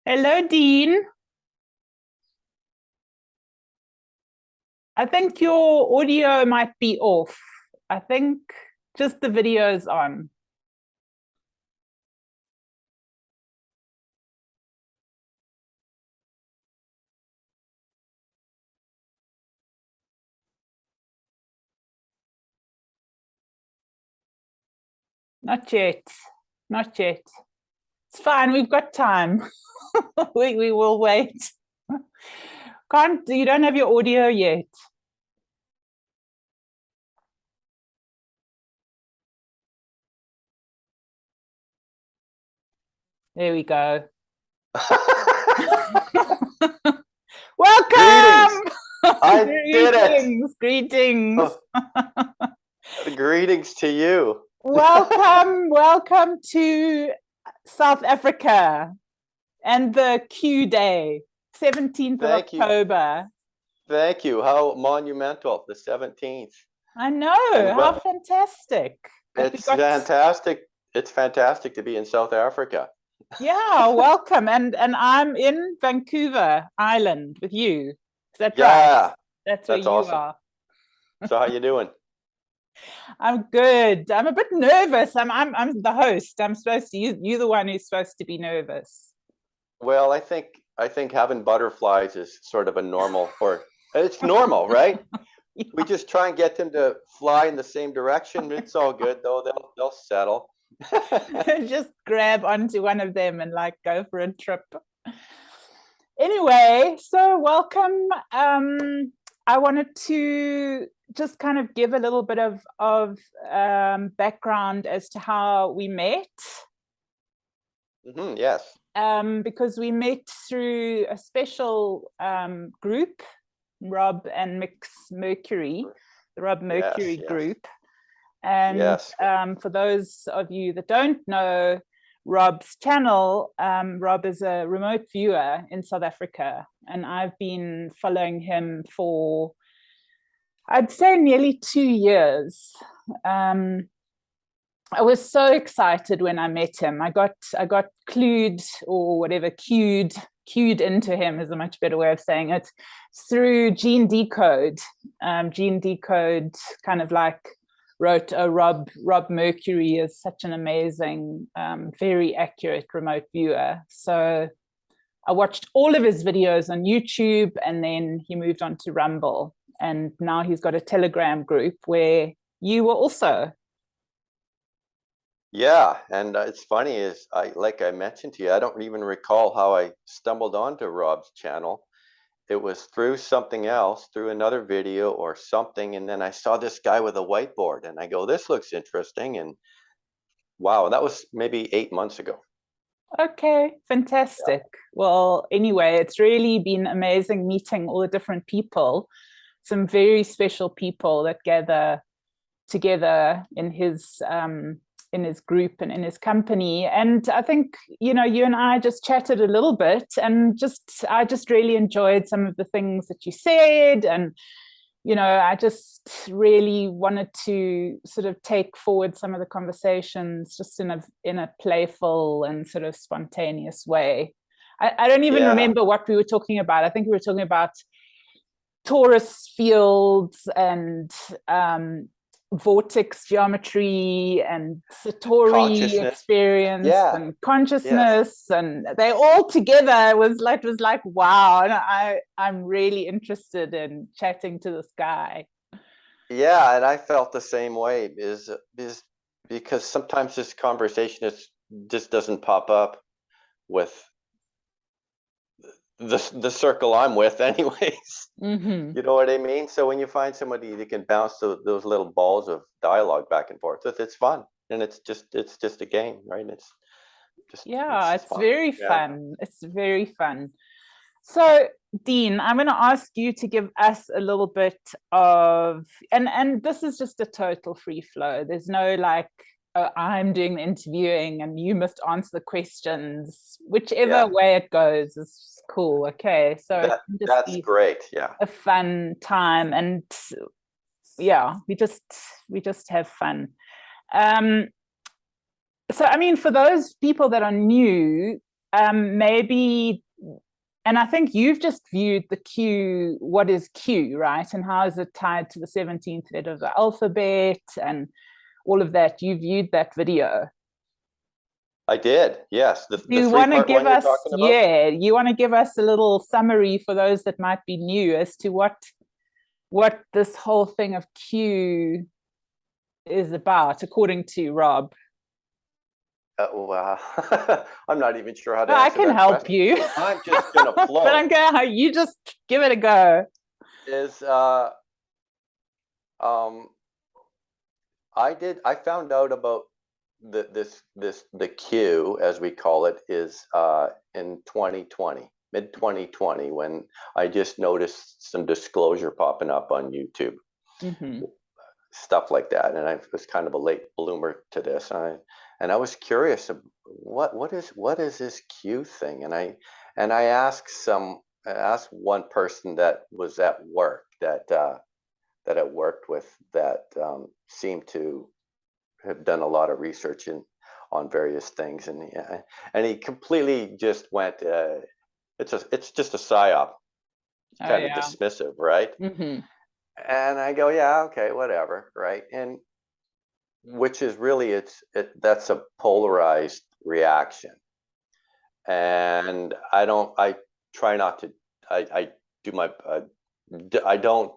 Hello, Dean. I think your audio might be off. I think just the video's on. Not yet. Not yet. It's fine. We've got time. We will wait. You don't have your audio yet. There we go. Welcome. Greetings. I did it. Greetings. Greetings to you. Welcome to South Africa and the Q Day, 17th of October. Thank you. How monumental, the 17th. I know. How fantastic. It's fantastic. It's fantastic to be in South Africa. Yeah, welcome. And I'm in Vancouver Island with you. Is that right? Yeah. That's where you awesome. are. So how you doing? I'm good. I'm a bit nervous. I'm the host. I'm supposed to you're the one who's supposed to be nervous. Well, I think having butterflies is sort of a normal, or it's normal, right? Yeah. We just try and get them to fly in the same direction. It's all good though. They'll settle. Just grab onto one of them and like go for a trip. Anyway, so welcome. I wanted to just kind of give a little bit of background as to how we met. Yes. Because we met through a special group, Rob and Mercury, the Rob Mercury group. And yes. For those of you that don't know Rob's channel, Rob is a remote viewer in South Africa, and I've been following him for, I'd say, nearly 2 years. I was so excited when I met him. I got clued, or whatever, cued into him is a much better way of saying it, through Gene Decode. Gene Decode kind of like wrote a Rob Mercury is such an amazing, very accurate remote viewer. So I watched all of his videos on YouTube, and then he moved on to Rumble. And now he's got a Telegram group where you were also. Yeah, and it's funny is like I mentioned to you, I don't even recall how I stumbled onto Rob's channel. It was through something else, through another video or something, and then I saw this guy with a whiteboard, and I go, "This looks interesting." And wow, that was maybe 8 months ago. Okay, fantastic. Yeah. Well, anyway, it's really been amazing meeting all the different people, some very special people that gather together in his group and in his company. And I think, you and I just chatted a little bit, and I just really enjoyed some of the things that you said. And, I just really wanted to sort of take forward some of the conversations just in a playful and sort of spontaneous way. I don't even remember what we were talking about. I think we were talking about Torus fields and vortex geometry and Satori experience and consciousness, and they all together was like wow. And I'm really interested in chatting to this guy. Yeah, and I felt the same way is because sometimes this conversation just doesn't pop up with the circle I'm with anyways. You know what I mean? So when you find somebody that can bounce those little balls of dialogue back and forth with, it's fun. And it's just a game, right? It's very fun. It's very fun. So Dean, I'm going to ask you to give us a little bit of, and this is just a total free flow. There's no like, oh, I'm doing the interviewing and you must answer the questions. Whichever way it goes is cool. Okay, so that's great. Yeah, a fun time, and we just have fun. So I mean, for those people that are new, maybe, and I think you've just viewed the Q, what is Q, right? And how is it tied to the 17th letter of the alphabet and all of that? You viewed that video. I did, yes. The you want to 3-part give one you're us, talking about? yeah, you want to give us a little summary for those that might be new as to what this whole thing of Q is about, according to Rob. Well, I'm not even sure how to Well, I answer can that help question. you. I'm just gonna flow. But I'm going, you just give it a go. I found out about the Q, as we call it, is in 2020, mid 2020, when I just noticed some disclosure popping up on YouTube. Stuff like that, and I was kind of a late bloomer to this, and I was curious of what is this Q thing, and I asked one person that was at work that I worked with that seemed to have done a lot of research on various things, and he completely just went, it's just a psyop, kind of dismissive, right? And I go, yeah, okay, whatever, right? And which is really, that's a polarized reaction, and I try not to, I do my, I don't,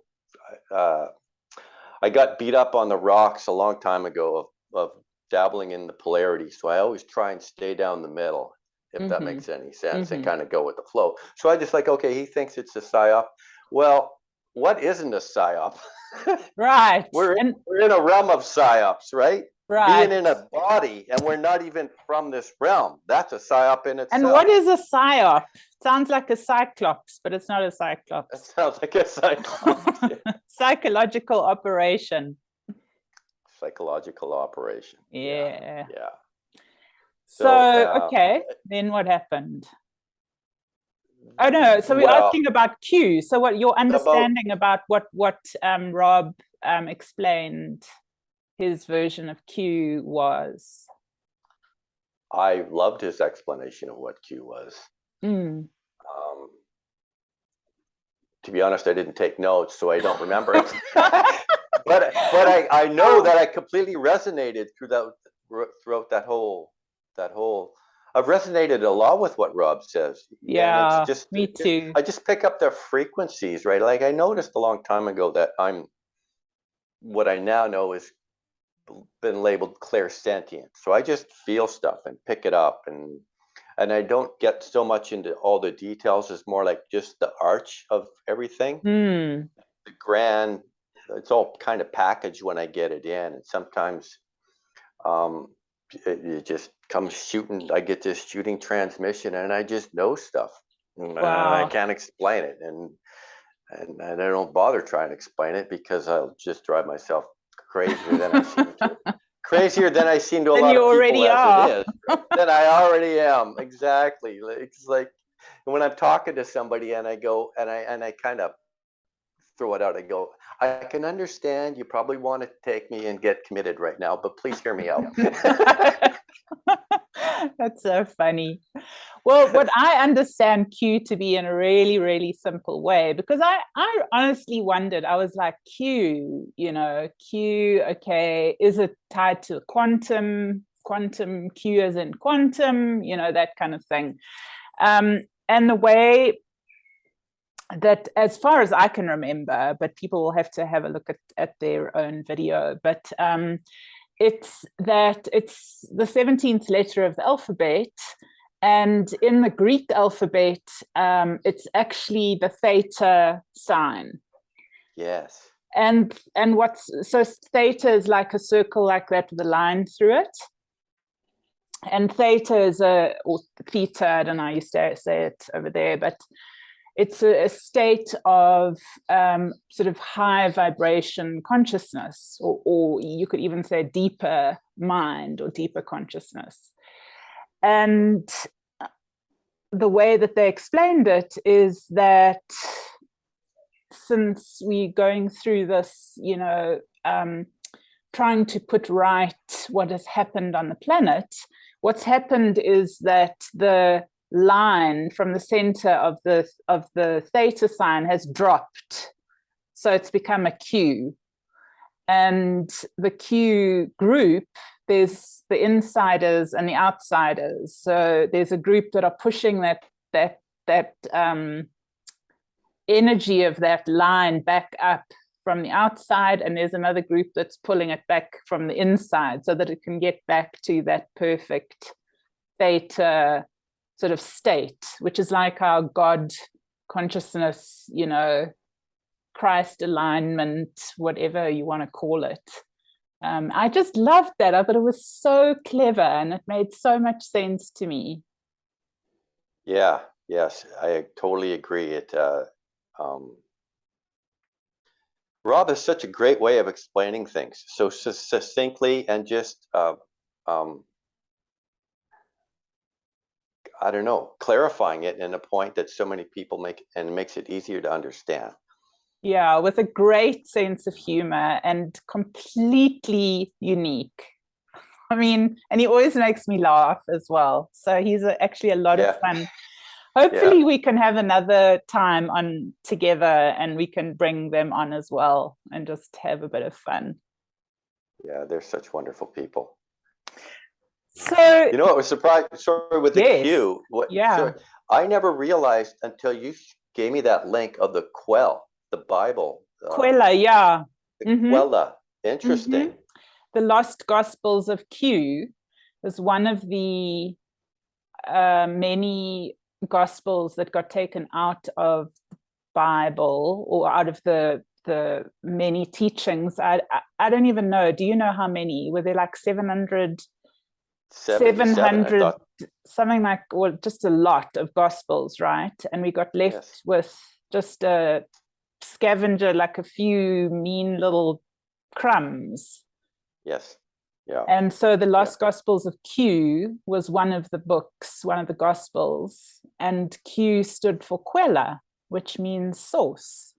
I got beat up on the rocks a long time ago of dabbling in the polarity, so I always try and stay down the middle, if that makes any sense, and kind of go with the flow. So I just like, okay, he thinks it's a psyop. Well, what isn't a psyop? Right. We're in a realm of psyops, right? Right. Being in a body, and we're not even from this realm. That's a psyop in itself. And what is a psyop? Sounds like a cyclops, but it's not a cyclops. It sounds like a cyclops. Yeah. Psychological operation. Psychological operation. Yeah. Yeah. So okay, then what happened? Oh no, so we're asking about Q. So what your understanding about what Rob explained his version of Q was? I loved his explanation of what Q was. To be honest, I didn't take notes, so I don't remember it. but I know that I completely resonated throughout that whole. I've resonated a lot with what Rob says. Yeah, and it's just, me too. I just pick up their frequencies, right? Like I noticed a long time ago that what I now know is been labeled clairsentient. So I just feel stuff and pick it up, and I don't get so much into all the details. It's more like just the arch of everything. The grand, it's all kind of packaged when I get it in, and sometimes it just comes shooting. I get this shooting transmission, and I just know stuff. Wow. I can't explain it, and I don't bother trying to explain it because I'll just drive myself crazier than I seem to. Crazier than I seem to a lot of people as it is. Then I already am. Exactly. It's like when I'm talking to somebody and I go and I kind of throw it out. I go, I can understand you probably want to take me and get committed right now, but please hear me out. That's so funny. Well, what I understand Q to be in a really, really simple way, because I honestly wondered, I was like, Q, Q, okay, is it tied to quantum Q as in quantum, that kind of thing. And the way that, as far as I can remember, but people will have to have a look at their own video, but it's the 17th letter of the alphabet, and in the Greek alphabet, it's actually the theta sign. Yes. And so theta is like a circle like that with a line through it, and theta is or theta, I don't know how you say it over there, but it's a state of sort of high vibration consciousness, or you could even say deeper mind or deeper consciousness. And the way that they explained it is that since we're going through this, trying to put right what has happened on the planet, what's happened is that the line from the center of the theta sign has dropped, so it's become a Q. And the Q group, there's the insiders and the outsiders. So there's a group that are pushing that energy of that line back up from the outside, and there's another group that's pulling it back from the inside so that it can get back to that perfect theta sort of state, which is like our God consciousness, you know, Christ alignment, whatever you want to call it. I just loved that. I thought it was so clever and it made so much sense to me. Yeah, yes, I totally agree. Rob has such a great way of explaining things so succinctly and just I don't know, clarifying it in a point that so many people make, and makes it easier to understand. Yeah, with a great sense of humor and completely unique. I mean, and he always makes me laugh as well. So he's actually a lot of fun. Hopefully we can have another time on together and we can bring them on as well and just have a bit of fun. Yeah, they're such wonderful people. So, you know, I was surprised. Sorry, with the Q. Sorry, I never realized until you gave me that link of the Quell, the Bible. Quella, The Quella. Interesting. The Lost Gospels of Q is one of the many Gospels that got taken out of the Bible or out of the many teachings. I don't even know. Do you know how many? Were there like 700, something like, or just a lot of Gospels, right? And we got left with just a scavenger, like a few mean little crumbs. Yes. Yeah. And so the Lost Gospels of Q was one of the books, one of the Gospels, and Q stood for Quella, which means source.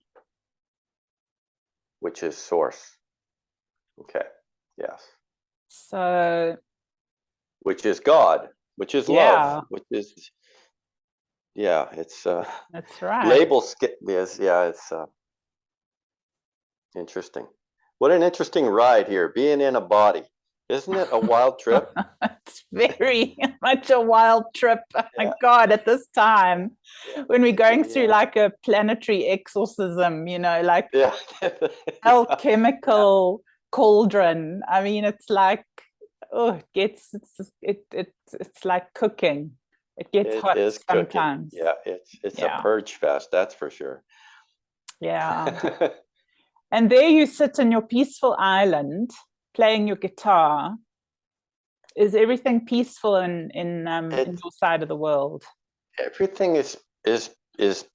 Which is source. Okay. Yes. So. Which is God, which is love, which is, it's that's right. Labels it's interesting. What an interesting ride here, being in a body. Isn't it a wild trip? It's very much a wild trip. Oh my God, at this time, when we're going through like a planetary exorcism, you know, like alchemical cauldron. I mean, it's like, it's like cooking. It gets hot sometimes. Yeah, it's a purge fest, that's for sure. Yeah. And there you sit in your peaceful island playing your guitar. Is everything peaceful in your side of the world? Everything is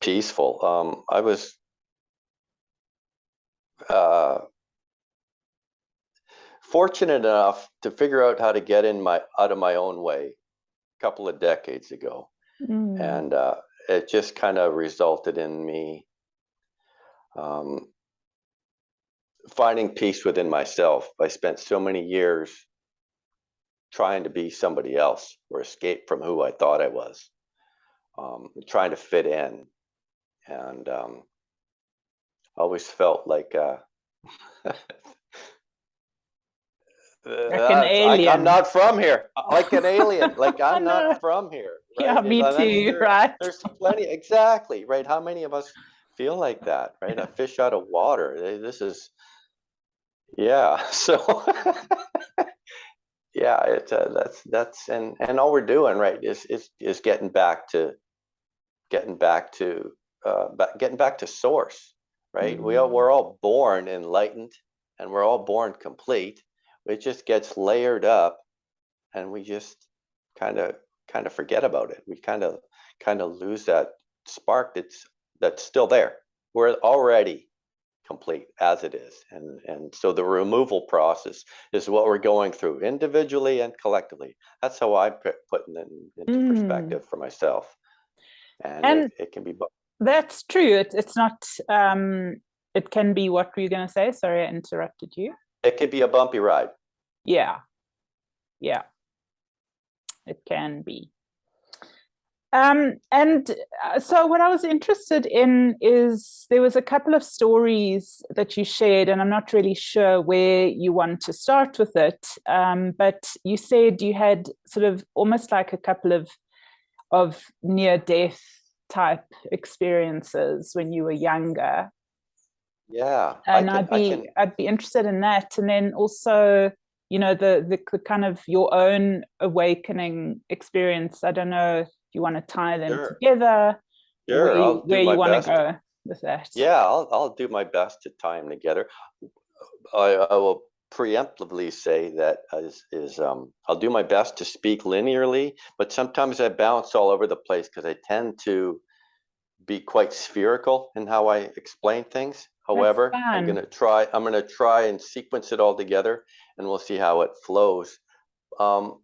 peaceful. I was fortunate enough to figure out how to get out of my own way a couple of decades ago, and it just kind of resulted in me finding peace within myself. I spent so many years trying to be somebody else or escape from who I thought I was, trying to fit in, and always felt like like an alien. I'm not from here. Like an alien. Like I'm not from here. Right? Yeah, me too. Right. There's plenty. Exactly. Right. How many of us feel like that? Right. A fish out of water. This is. Yeah. So. Yeah. That's and all we're doing, right, is getting back to source. Right. We're all born enlightened, and we're all born complete. It just gets layered up, and we just kind of forget about it. We kind of lose that spark that's still there. We're already complete as it is, and so the removal process is what we're going through individually and collectively. That's how I put it into perspective for myself, and it can be. That's true. It's not. It can be. What were you going to say? Sorry, I interrupted you. It could be a bumpy ride. Yeah. It can be. So what I was interested in is there was a couple of stories that you shared, and I'm not really sure where you want to start with it. But you said you had sort of almost like a couple of near-death type experiences when you were younger. Yeah, And I'd be interested in that. And then also, you know, the kind of your own awakening experience. I don't know if you want to tie them sure, together, or sure. I'll do where you my want to best. go with that. Yeah, I'll do my best to tie them together. I will preemptively say that I'll do my best to speak linearly, but sometimes I bounce all over the place because I tend to be quite spherical in how I explain things. That's However, fun. I'm gonna try and sequence it all together, and we'll see how it flows. Um,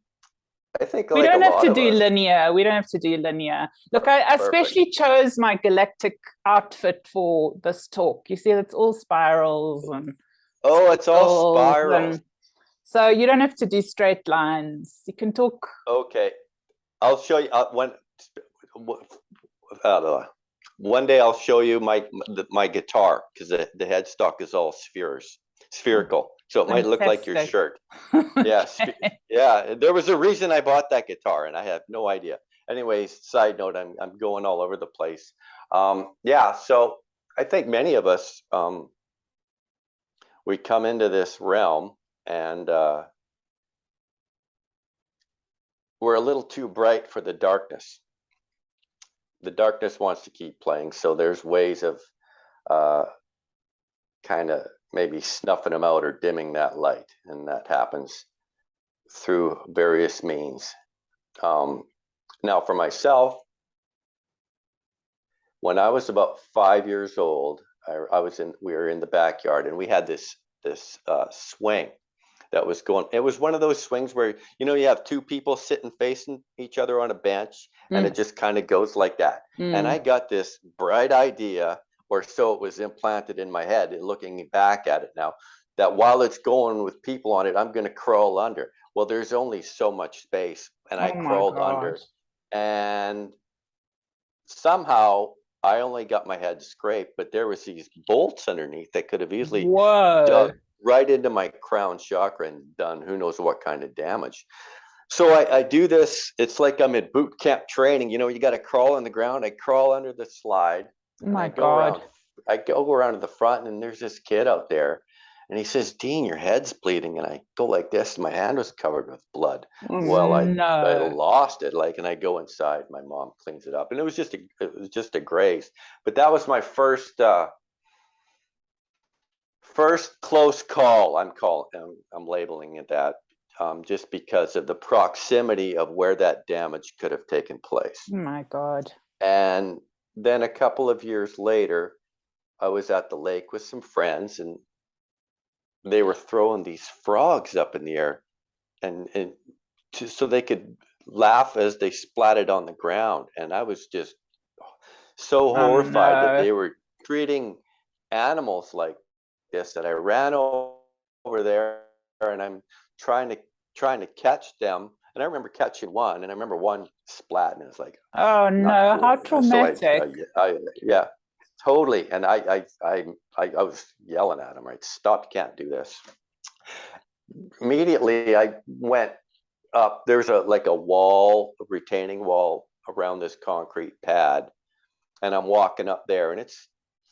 I think We like a don't have lot to of do us. linear. We don't have to do linear. Look, I Perfect. especially chose my galactic outfit for this talk. You see, it's all spirals and Oh, it's all circles, spirals. and so you don't have to do straight lines. You can talk. Okay, I'll show you uh, one day I'll show you my guitar because the headstock is all spherical, so it might look like your Fantastic. shirt. Yeah, Okay. yeah. There was a reason I bought that guitar, and I have no idea. Anyways, side note, I'm going all over the place. Yeah, so I think many of us we come into this realm and we're a little too bright for the darkness. The darkness wants to keep playing, so there's ways of uh, kind of maybe snuffing them out or dimming that light, and that happens through various means. Now, for myself, when I was about 5 years old, we were in the backyard, and we had this swing that was going. It was one of those swings where you have two people sitting facing each other on a bench, and Mm, it just kind of goes like that. And I mm. got this bright idea, or so it was implanted in my head, looking back at it now, that while it's going with people on it, I'm going to crawl under. Well, there's only so much space, and I Oh my crawled God. under, and somehow I only got my head scraped, but there was these bolts underneath that could have easily Whoa. dug right into my crown chakra and done who knows what kind of damage. So I do this. It's like I'm in boot camp training. You got to crawl on the ground. I crawl under the slide, Oh and my God. I go around to the front, and there's this kid out there, and he says, "Dean, your head's bleeding." And I go like this, and my hand was covered with blood. Oh, Well, I no. lost it, and I go inside. My mom cleans it up, and it was just a graze. But that was my first close call. I'm labeling it that, just because of the proximity of where that damage could have taken place. Oh my God. And then a couple of years later, I was at the lake with some friends, and they were throwing these frogs up in the air, and so they could laugh as they splatted on the ground. And I was just so Oh horrified that no. they were treating animals like this, that I ran over there, and I'm trying to catch them. And I remember catching one, and I remember one splat, and it was like Oh not no. How cool. So traumatic. yeah, totally. And I was yelling at him, right? Stop! You can't do this. Immediately, I went up. There's a wall, a retaining wall around this concrete pad, and I'm walking up there, and it's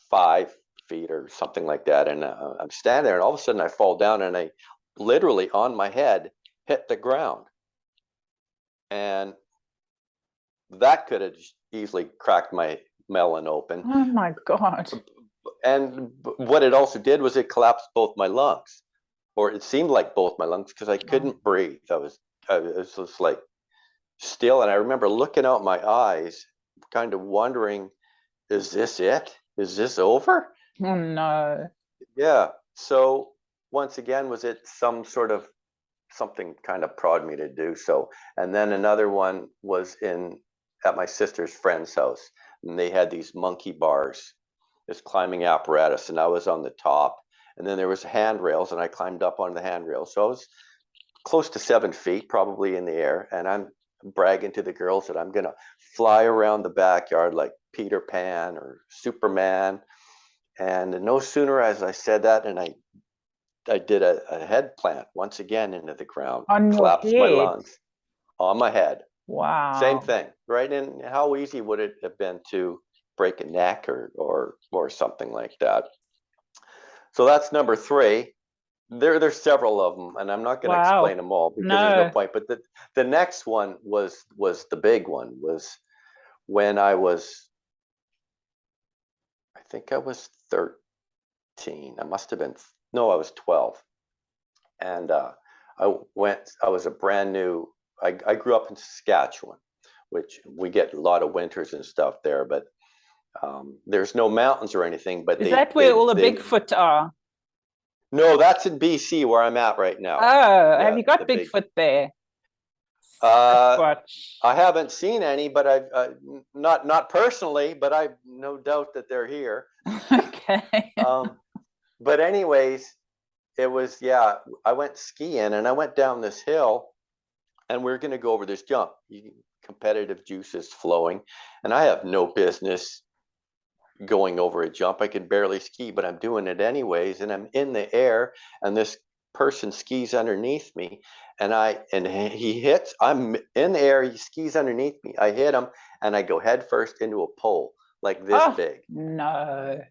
5 feet or something like that. And I'm standing there, and all of a sudden I fall down, and I literally on my head hit the ground. And that could have easily cracked my melon open. Oh my God. And what it also did was it collapsed both my lungs, or it seemed like both my lungs, because I Oh, couldn't breathe. I was just like still. And I remember looking out my eyes, kind of wondering, is this it? Is this over? oh no. Yeah. So once again, was it some sort of something kind of prod me to do so? And then another one was at my sister's friend's house, and they had these monkey bars, this climbing apparatus, and I was on the top. And then there was handrails, and I climbed up on the handrails. So I was close to 7 feet, probably in the air, and I'm bragging to the girls that I'm gonna fly around the backyard like Peter Pan or Superman. And no sooner as I said that, and I did a head plant once again into the ground, On your collapsed my head. lungs on my head. Same Wow. thing, right? And how easy would it have been to break a neck or something like that? So that's number 3. There's several of them, and I'm not going to Wow. explain them all because there's no No. point. But the next one was the big one. Was when I think I was 13. I must have been, no, I was 12. And I was a brand new, I grew up in Saskatchewan, which we get a lot of winters and stuff there, but there's no mountains or anything. But Is that where all the Bigfoot are? No, that's in BC where I'm at right now. Oh, have you got Bigfoot there? I haven't seen any, but I've not personally, but I've no doubt that they're here. Okay. But anyways, it was, I went skiing and I went down this hill and we are going to go over this jump. Competitive juices flowing, and I have no business going over a jump. I can barely ski, but I'm doing it anyways, and I'm in the air, and this person skis underneath me, and he hits. I'm in the air. He skis underneath me. I hit him, and I go head first into a pole like this big. No.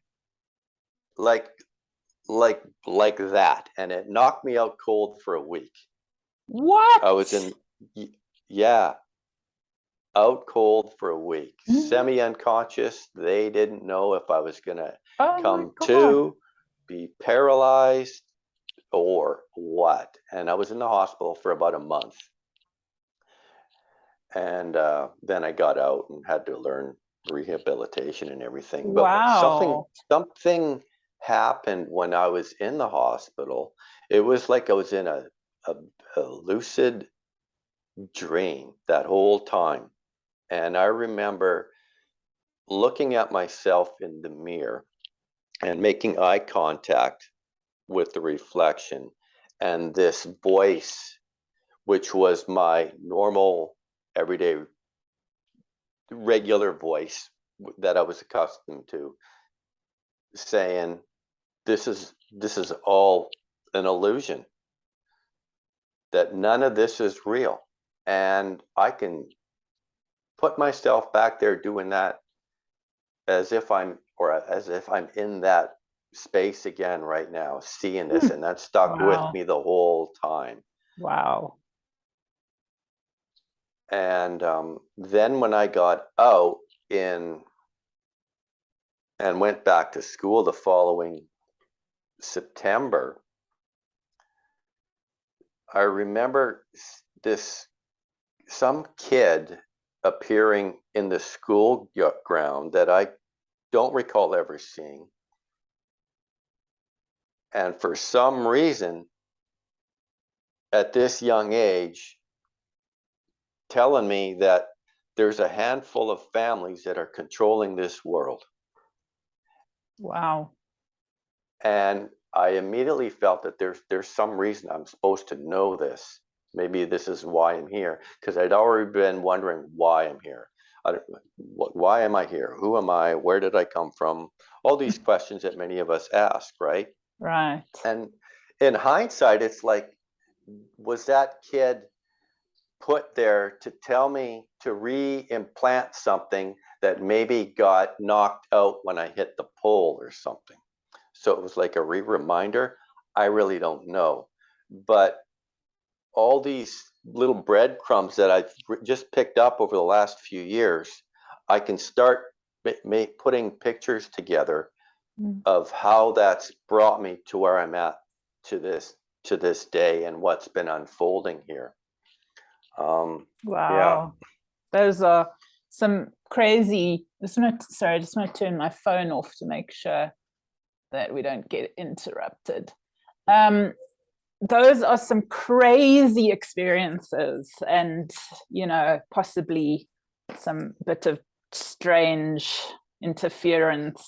Like that, and it knocked me out cold for a week. What? I was in, out cold for a week, semi-unconscious. They didn't know if I was gonna come to, be paralyzed, or what. And I was in the hospital for about a month. And then I got out and had to learn rehabilitation and everything. Wow. But something happened when I was in the hospital. It was like I was in a lucid dream that whole time. And I remember looking at myself in the mirror and making eye contact with the reflection, and this voice, which was my normal, everyday, regular voice that I was accustomed to, saying, this is all an illusion, that none of this is real. And I can put myself back there doing that as if I'm in that space again right now, seeing this, and that stuck with me the whole time. Wow. And then when I got out and went back to school the following September, I remember some kid appearing in the school ground that I don't recall ever seeing. And for some reason, at this young age, telling me that there's a handful of families that are controlling this world. Wow. And I immediately felt that there's some reason I'm supposed to know this. Maybe this is why I'm here, because I'd already been wondering why I'm here. Why am I here? Who am I? Where did I come from? All these questions that many of us ask, right? Right. And in hindsight, it's like, was that kid put there to tell me to re-implant something that maybe got knocked out when I hit the pole or something? So it was like a reminder. I really don't know. But all these little breadcrumbs that I've just picked up over the last few years, I can start putting pictures together of how that's brought me to where I'm at to this day and what's been unfolding here. Wow. Yeah. Those are some crazy. I just want to turn my phone off to make sure that we don't get interrupted. Those are some crazy experiences, and possibly some bit of strange interference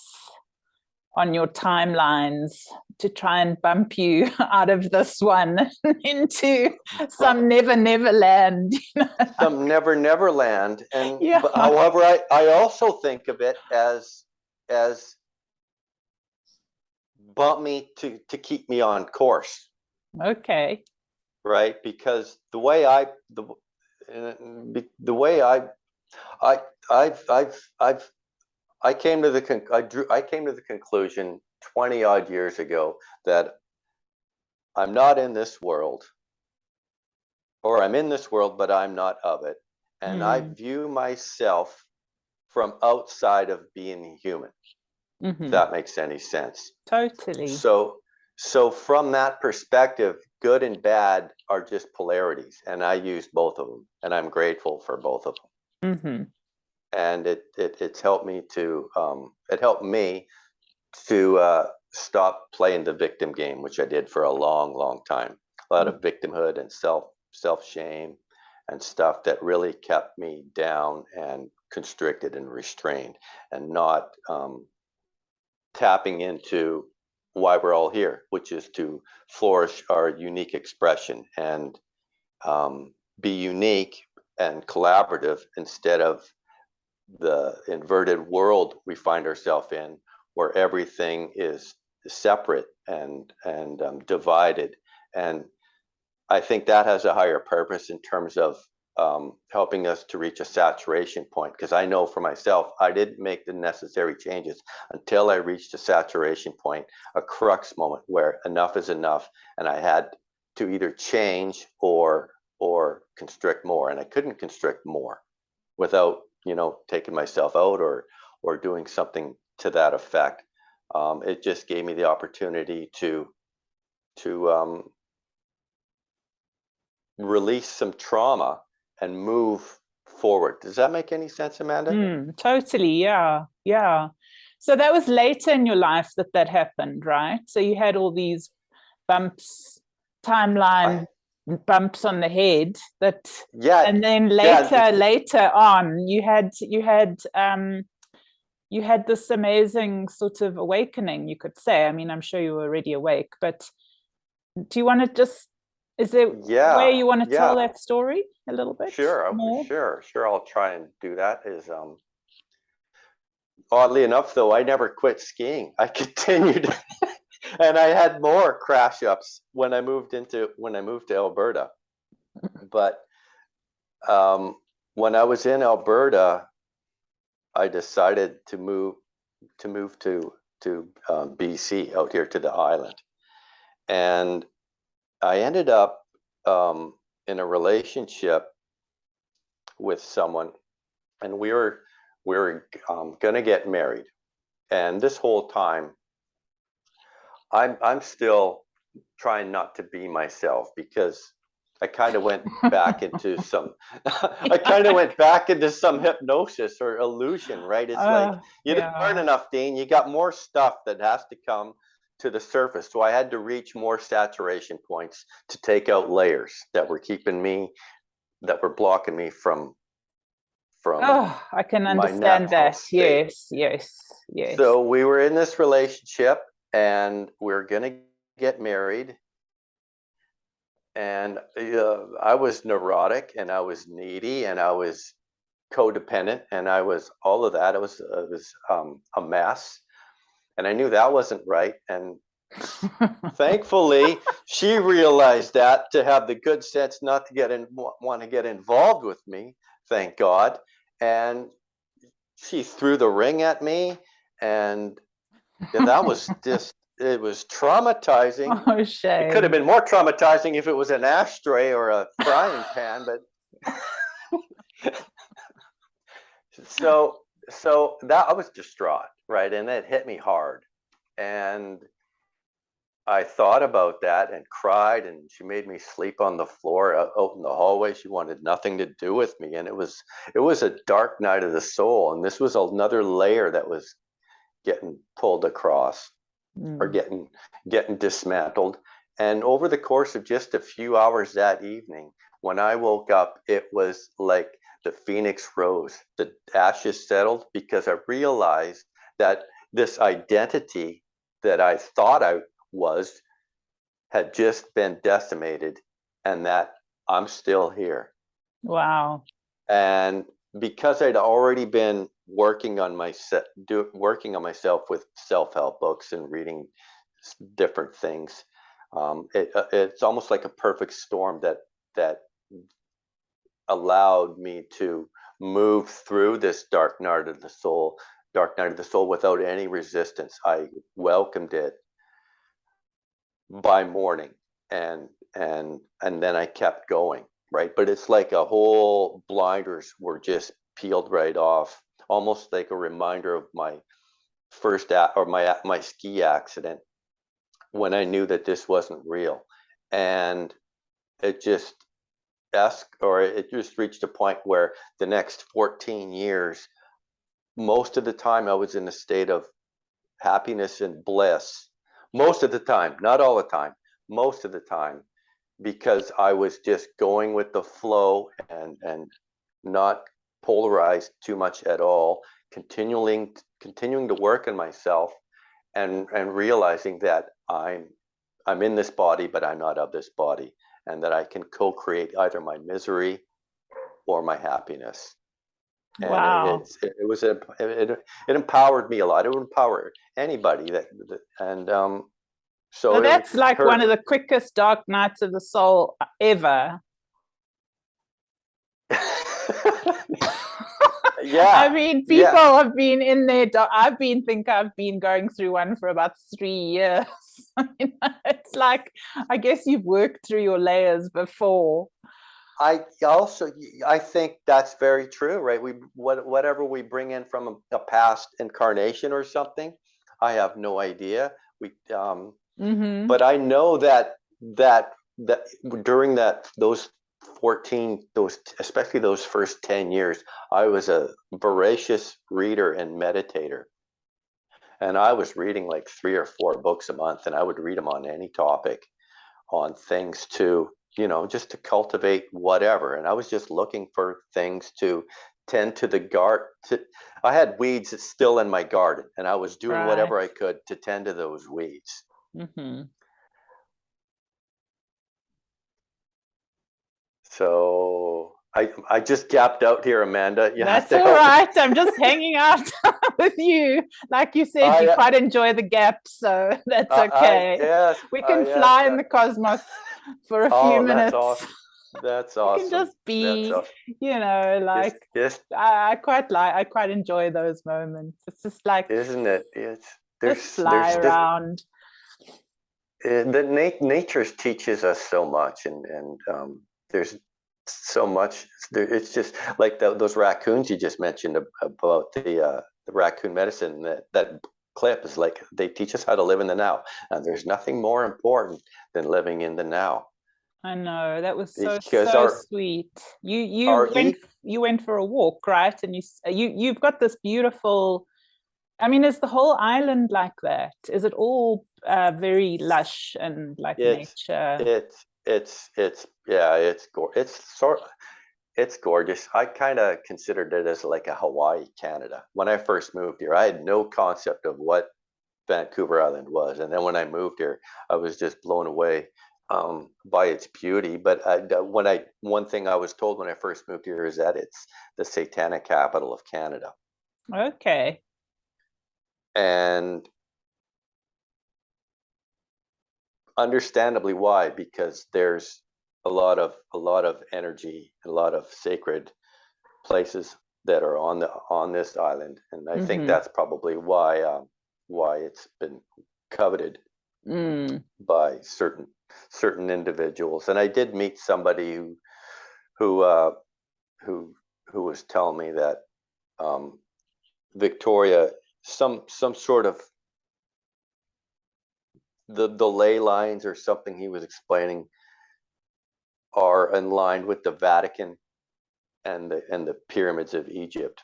on your timelines to try and bump you out of this one into some never land. Some never land. And Yeah. but, however, I also think of it as bump me to keep me on course. Okay. Right, because the way I came to the conclusion 20 odd years ago that I'm not in this world, or I'm in this world, but I'm not of it. And I view myself from outside of being human, if that makes any sense. Totally. So from that perspective, good and bad are just polarities, and I use both of them, and I'm grateful for both of them. And it's helped me to stop playing the victim game, which I did for a long time. A lot of victimhood and self shame and stuff that really kept me down and constricted and restrained, and not tapping into why we're all here, which is to flourish our unique expression and be unique and collaborative, instead of the inverted world we find ourselves in, where everything is separate and divided. And I think that has a higher purpose in terms of helping us to reach a saturation point, because I know for myself, I didn't make the necessary changes until I reached a saturation point, a crux moment where enough is enough, and I had to either change or constrict more, and I couldn't constrict more without taking myself out or doing something to that effect. It just gave me the opportunity to release some trauma and move forward. Does that make any sense, Amanda? Totally. Yeah. So that was later in your life that happened, right? So you had all these bumps, timeline bumps on the head and then later on you had this amazing sort of awakening, you could say. I mean, I'm sure you were already awake, but do you want to just, is there a way you want to tell that story a little bit? Sure. I'll try and do that. Oddly enough, though, I never quit skiing. I continued, and I had more crash ups when I moved to Alberta. But when I was in Alberta, I decided to move to BC, out here to the island, and I ended up in a relationship with someone, and we were gonna get married. And this whole time, I'm still trying not to be myself, because I kind of went back into some hypnosis or illusion, right? It's like, you didn't learn enough, Dean. You got more stuff that has to come to the surface. So I had to reach more saturation points to take out layers that were blocking me from I can understand that. State. Yes. So we were in this relationship, and we're gonna get married. And I was neurotic, and I was needy, and I was codependent, and I was all of that. It was a mess, and I knew that wasn't right. And thankfully, she realized that, to have the good sense not to want to get involved with me. Thank God. And she threw the ring at me, and that was just. It was traumatizing. Oh, shame. It could have been more traumatizing if it was an ashtray or a frying pan, but so that, I was distraught, right? And it hit me hard. And I thought about that and cried, and she made me sleep on the floor out in the hallway. She wanted nothing to do with me. And it was a dark night of the soul. And this was another layer that was getting pulled across, or getting dismantled. And over the course of just a few hours that evening, when I woke up, it was like the phoenix rose. The ashes settled, because I realized that this identity that I thought I was had just been decimated, and that I'm still here. Wow. And because I'd already been working on myself with self-help books and reading different things, it's almost like a perfect storm that allowed me to move through this dark night of the soul without any resistance. I welcomed it by morning, and then I kept going, right? But it's like a whole blinders were just peeled right off, almost like a reminder of my first my ski accident, when I knew that this wasn't real. And it just reached a point where the next 14 years, most of the time I was in a state of happiness and bliss. Most of the time, not all the time, most of the time, because I was just going with the flow and not polarized too much at all, continuing to work on myself, and realizing that I'm in this body, but I'm not of this body, and that I can co-create either my misery or my happiness. Wow. And it empowered me a lot. It would empower anybody So that's like one of the quickest dark nights of the soul ever. Yeah. I mean, people have been in there. I've been going through one for about 3 years. It's like, I guess you've worked through your layers before. I think that's very true, right? Whatever we bring in from a past incarnation or something, I have no idea. But I know that during especially those first 10 years, I was a voracious reader and meditator. And I was reading like 3 or 4 books a month, and I would read them on any topic, on things to, just to cultivate whatever. And I was just looking for things to tend to the garden. I had weeds still in my garden, and I was doing whatever I could to tend to those weeds. So I just gapped out here, Amanda. That's all right. I'm just hanging out with you. Like you said, you quite enjoy the gap, so that's okay. We can fly in the cosmos for a few minutes. That's awesome. We can just be, I quite enjoy those moments. It's just like, isn't it? Just fly around. Nature teaches us so much, and there's so much. It's just like those raccoons you just mentioned about the raccoon medicine. That clip is like, they teach us how to live in the now, and there's nothing more important than living in the now. I know, that was so sweet. You went for a walk, right? And you've got this beautiful. I mean, is the whole island like that? Is it all very lush and like nature? It's gorgeous. I kind of considered it as like a Hawaii, Canada. When I first moved here, I had no concept of what Vancouver Island was, and then when I moved here, I was just blown away by its beauty. But one thing I was told when I first moved here is that it's the satanic capital of Canada. Okay. And understandably why, because there's a lot of energy, a lot of sacred places that are on this island, and I think that's probably why it's been coveted by certain individuals. And I did meet somebody who was telling me that Victoria, some sort of the ley lines or something he was explaining are in line with the Vatican and the pyramids of Egypt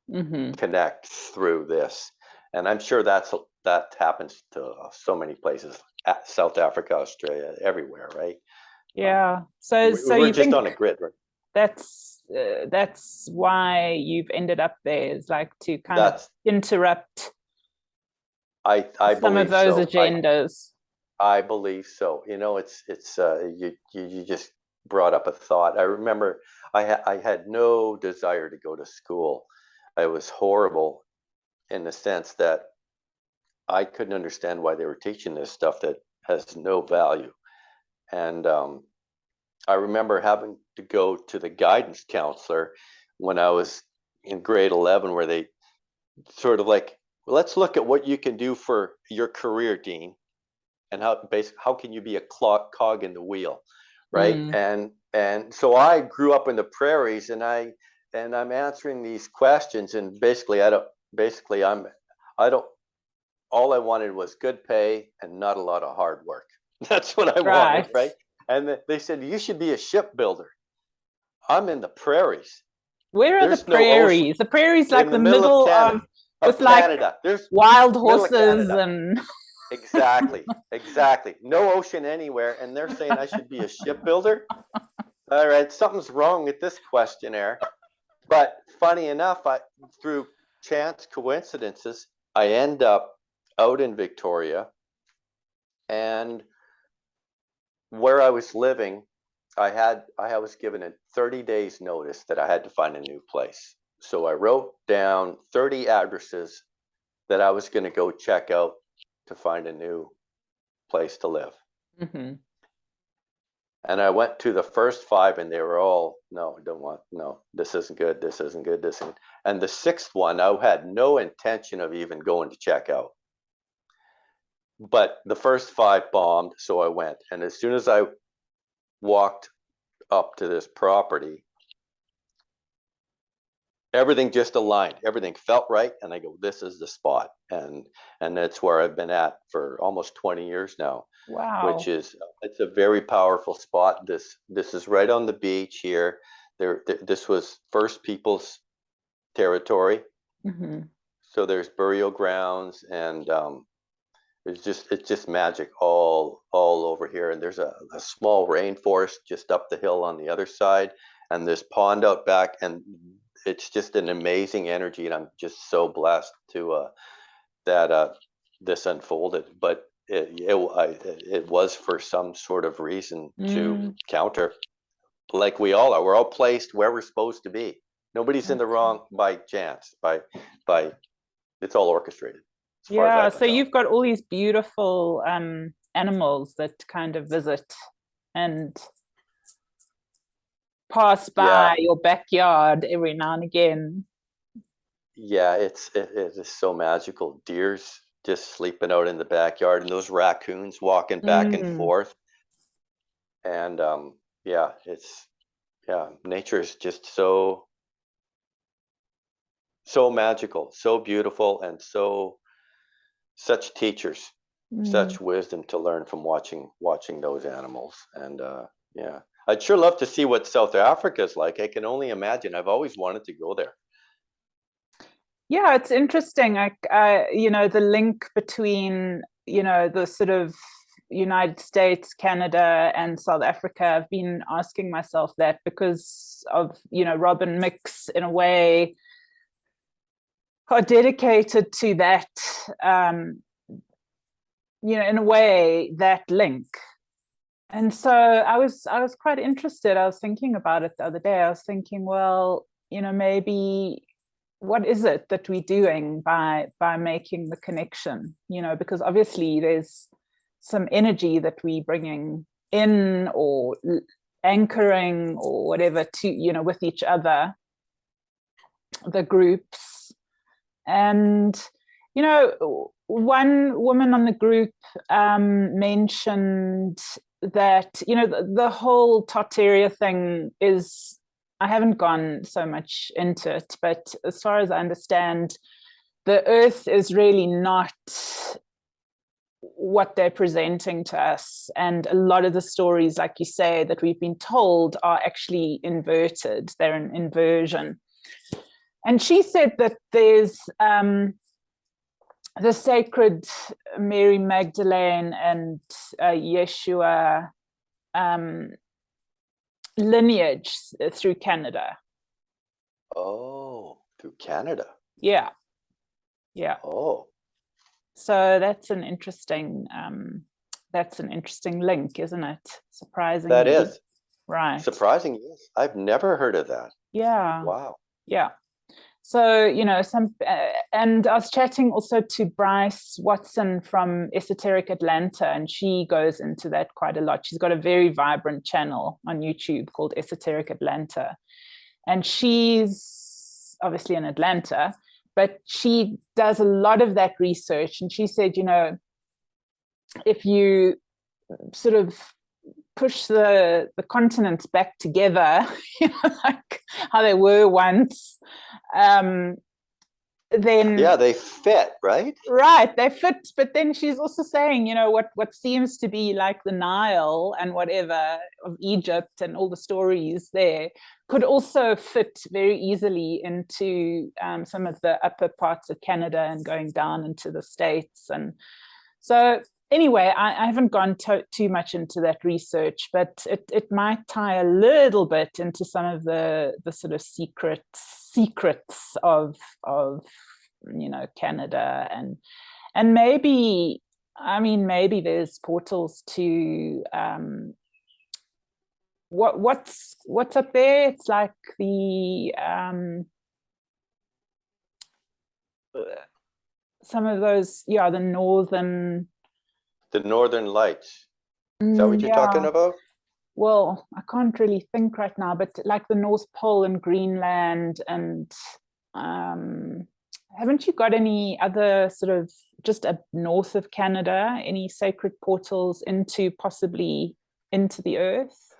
connect through this. And I'm sure that happens to so many places, South Africa, Australia, everywhere, right? Yeah. So we're you just think on a grid, right? That's why you've ended up there, is like to kind of interrupt I some of believe those so. agendas. I believe so. You know, it's you just brought up a thought. I remember I had no desire to go to school. I was horrible in the sense that I couldn't understand why they were teaching this stuff that has no value. And I remember having to go to the guidance counselor when I was in grade 11, where they sort of like, let's look at what you can do for your career, Dean, and how can you be a cog in the wheel, right? Mm. And so I grew up in the prairies, and I'm answering these questions, and I don't all I wanted was good pay and not a lot of hard work. That's what I wanted, Right. right? And they said, you should be a shipbuilder. I'm in the prairies. Where are the There's no ocean. prairies? The prairies In like the the middle of middle Canada, with like There's wild middle of horses Canada. and Exactly. Exactly. No ocean anywhere. And they're saying I should be a shipbuilder. All right. Something's wrong with this questionnaire. But funny enough, through chance coincidences, I end up out in Victoria, and where I was living, I was given a 30 days notice that I had to find a new place. So I wrote down 30 addresses that I was going to go check out to find a new place to live. mm-hmm. And I went to the first 5, and they were all, no, I don't want, no, this isn't good, this isn't good, this isn't. And the 6th one, I had no intention of even going to check out. But the first 5 bombed, so I went. And as soon as I walked up to this property, everything just aligned. Everything felt right, and I go, this is the spot. And that's where I've been at for almost 20 years now. Wow. It's a very powerful spot. This is right on the beach here. This was First Peoples territory. Mm-hmm. So there's burial grounds, and it's just magic all over here. And there's a small rainforest just up the hill on the other side, and this pond out back, and it's just an amazing energy. And I'm just so blessed to that this unfolded. But it was for some sort of reason to counter, like we all are. We're all placed where we're supposed to be. Nobody's in the wrong by chance. By it's all orchestrated. Yeah, so you've got all these beautiful animals that kind of visit and pass by your backyard every now and again. Yeah, it is so magical. Deer's just sleeping out in the backyard, and those raccoons walking back and forth. And nature is just so magical, so beautiful, and such teachers, such wisdom to learn from watching those animals. And I'd sure love to see what South Africa's like. I can only imagine. I've always wanted to go there. Yeah, it's interesting. The link between, the sort of United States, Canada, and South Africa. I've been asking myself that because of, Rob and Mix, in a way, are dedicated to that, in a way, that link. And so I was quite interested. I was thinking about it the other day. I was thinking, well, maybe what is it that we're doing by making the connection? Because obviously there's some energy that we're bringing in or anchoring or whatever to, with each other, the groups. And, one woman on the group mentioned that, the whole Tartaria thing is, I haven't gone so much into it, but as far as I understand, the Earth is really not what they're presenting to us. And a lot of the stories, like you say, that we've been told are actually inverted. They're an inversion. And she said that there's the sacred Mary Magdalene and Yeshua lineage through Canada. Oh, through Canada. Yeah. Oh. So that's an interesting link, isn't it? Surprisingly. That is. Right. Surprising, yes. I've never heard of that. Yeah. Wow. Yeah. So, and I was chatting also to Bryce Watson from Esoteric Atlanta, and she goes into that quite a lot. She's got a very vibrant channel on YouTube called Esoteric Atlanta. And she's obviously in Atlanta, but she does a lot of that research. And she said, if you sort of push the continents back together, like how they were once, then they fit, right? Right, they fit. But then she's also saying, what seems to be like the Nile and whatever of Egypt and all the stories there could also fit very easily into some of the upper parts of Canada and going down into the States. And so anyway, I haven't gone too much into that research, but it might tie a little bit into some of the sort of secrets of Canada, and maybe there's portals to what's up there. It's like the some of those, the northern lights. Is that what you're talking about? Well, I can't really think right now, but like the North Pole and Greenland, and haven't you got any other sort of just up north of Canada, any sacred portals possibly into the earth?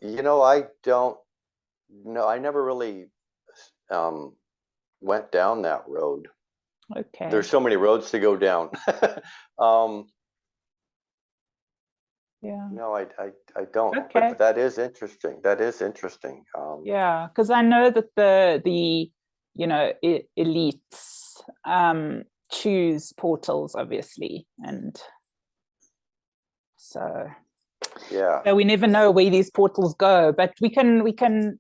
I don't know. I never really went down that road. Okay. There's so many roads to go down. Yeah. No, I don't. Okay. But that is interesting. Yeah, because I know that the elites choose portals, obviously, and so we never know where these portals go, but we can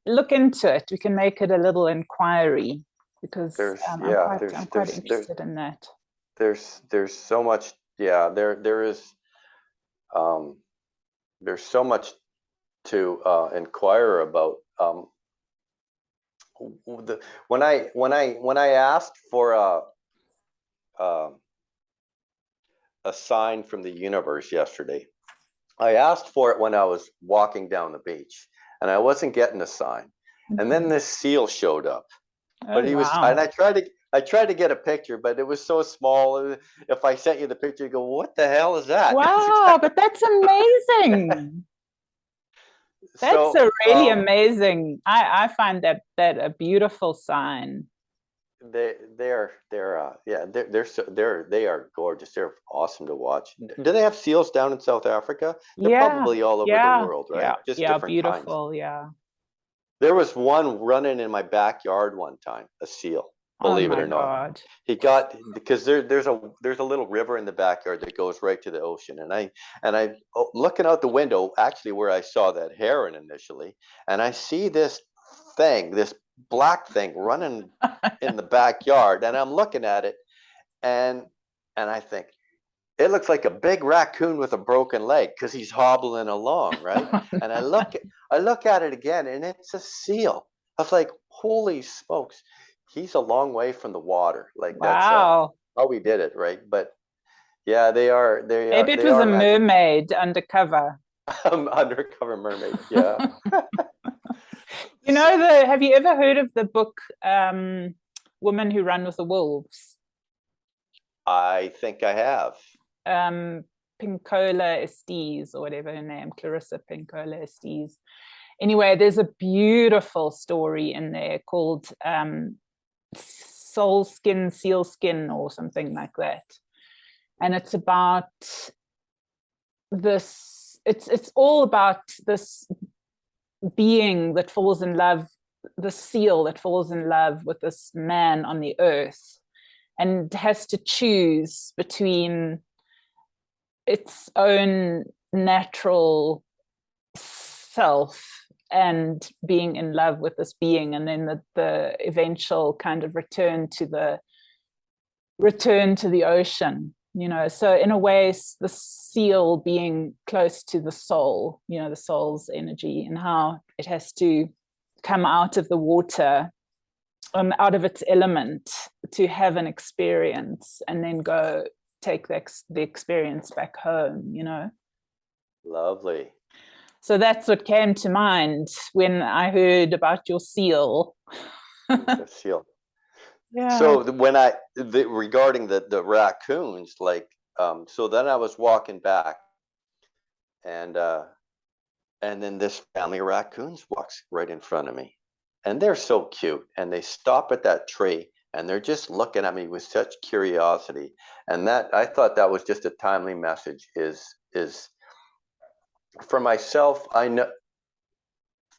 look into it. We can make it a little inquiry, because I'm quite interested in that. There's so much. Yeah, there is. There's so much to inquire about. When I asked for a sign from the universe yesterday, I asked for it when I was walking down the beach, and I wasn't getting a sign. And then this seal showed up, but he was, and I tried to get a picture, but it was so small. If I sent you the picture, you go, "What the hell is that?" Wow, but that's amazing. That's a really amazing. I find that a beautiful sign. They are gorgeous. They're awesome to watch. Do they have seals down in South Africa? They're probably all over the world, right? Yeah, just different beautiful kinds. Yeah. There was one running in my backyard one time, a seal. Believe it or not, he got, because there's a little river in the backyard that goes right to the ocean, and I looking out the window, actually where I saw that heron initially, and I see this black thing running in the backyard, and I'm looking at it, and I think it looks like a big raccoon with a broken leg, because he's hobbling along, right? And I look at it again, and it's a seal. I was like, holy smokes. He's a long way from the water. Like, that's how we did it, right? But yeah, maybe it was a mermaid undercover. Undercover mermaid, yeah. Have you ever heard of the book Women Who Run with the Wolves? I think I have. Pinkola Estes, or whatever her name, Clarissa Pinkola Estes. Anyway, there's a beautiful story in there called Soul Skin, Seal Skin, or something like that. And it's about this, it's all about this being that falls in love, the seal that falls in love with this man on the earth, and has to choose between its own natural self and being in love with this being, and then the eventual kind of return to the return to the ocean, you know. So in a way, the seal being close to the soul, you know, the soul's energy, and how it has to come out of the water, out of its element, to have an experience and then go take the experience back home, you know. Lovely. So that's what came to mind when I heard about your seal. The seal. Yeah. So regarding the raccoons, like, so then I was walking back, and then this family of raccoons walks right in front of me, and they're so cute, and they stop at that tree, and they're just looking at me with such curiosity, and that, I thought that was just a timely message. Is for myself, I know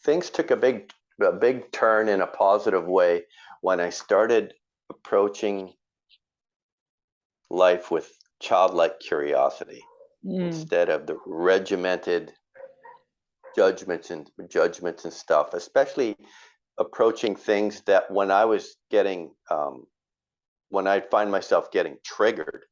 things took a big turn in a positive way when I started approaching life with childlike curiosity instead of the regimented judgments and stuff, especially approaching things that when I was getting when I find myself getting triggered,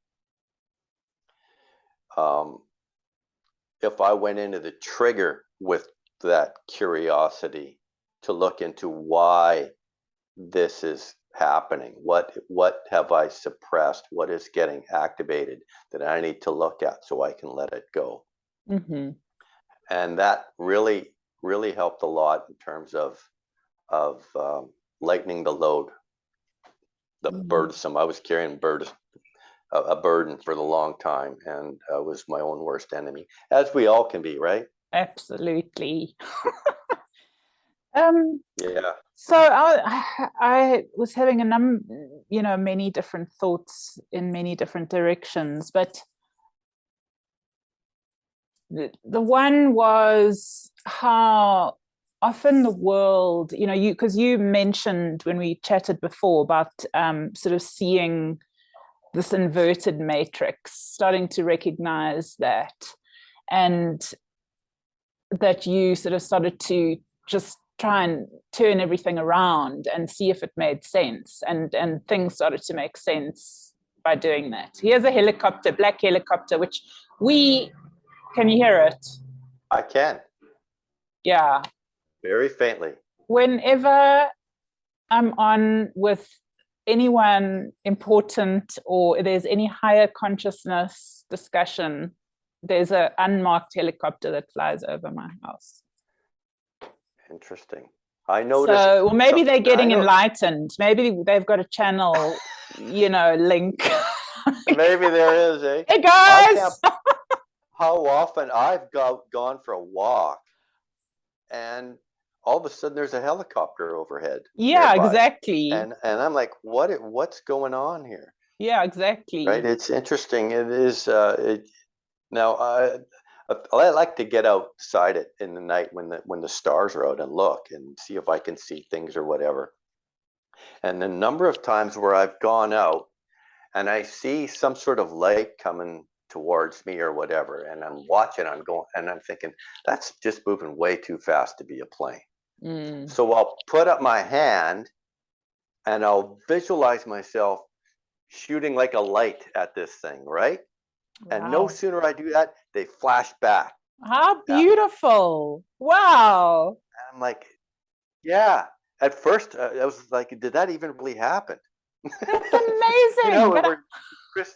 if I went into the trigger with that curiosity to look into why this is happening, what have I suppressed, what is getting activated that I need to look at so I can let it go. And that really helped a lot in terms of lightening the load, the burdensome. I was carrying a burden for the long time, and was my own worst enemy, as we all can be, right? Absolutely. Yeah. So I was having many different thoughts in many different directions, but the one was how often the world, you know, because you mentioned when we chatted before about sort of seeing this inverted matrix, starting to recognize that, and that you sort of started to just try and turn everything around and see if it made sense, and things started to make sense by doing that. Here's a helicopter, black helicopter, which can you hear it? I can. Yeah. Very faintly. Whenever I'm on with anyone important, or there's any higher consciousness discussion, there's an unmarked helicopter that flies over my house. Interesting. I noticed. So, well, maybe they're getting enlightened. Maybe they've got a channel, link. Maybe there is, eh? Hey guys! How often I've gone for a walk, and all of a sudden there's a helicopter overhead. Yeah, nearby. Exactly. And I'm like, what's going on here? Yeah, exactly. Right. It's interesting. It is. Now I like to get outside it in the night when the stars are out and look and see if I can see things or whatever. And the number of times where I've gone out and I see some sort of light coming towards me or whatever, and I'm watching, I'm going, and I'm thinking, that's just moving way too fast to be a plane. So I'll put up my hand and I'll visualize myself shooting like a light at this thing, right? Wow. And no sooner I do that, they flash back. How beautiful. Wow. And I'm like, yeah. At first, I was like, did that even really happen? That's amazing.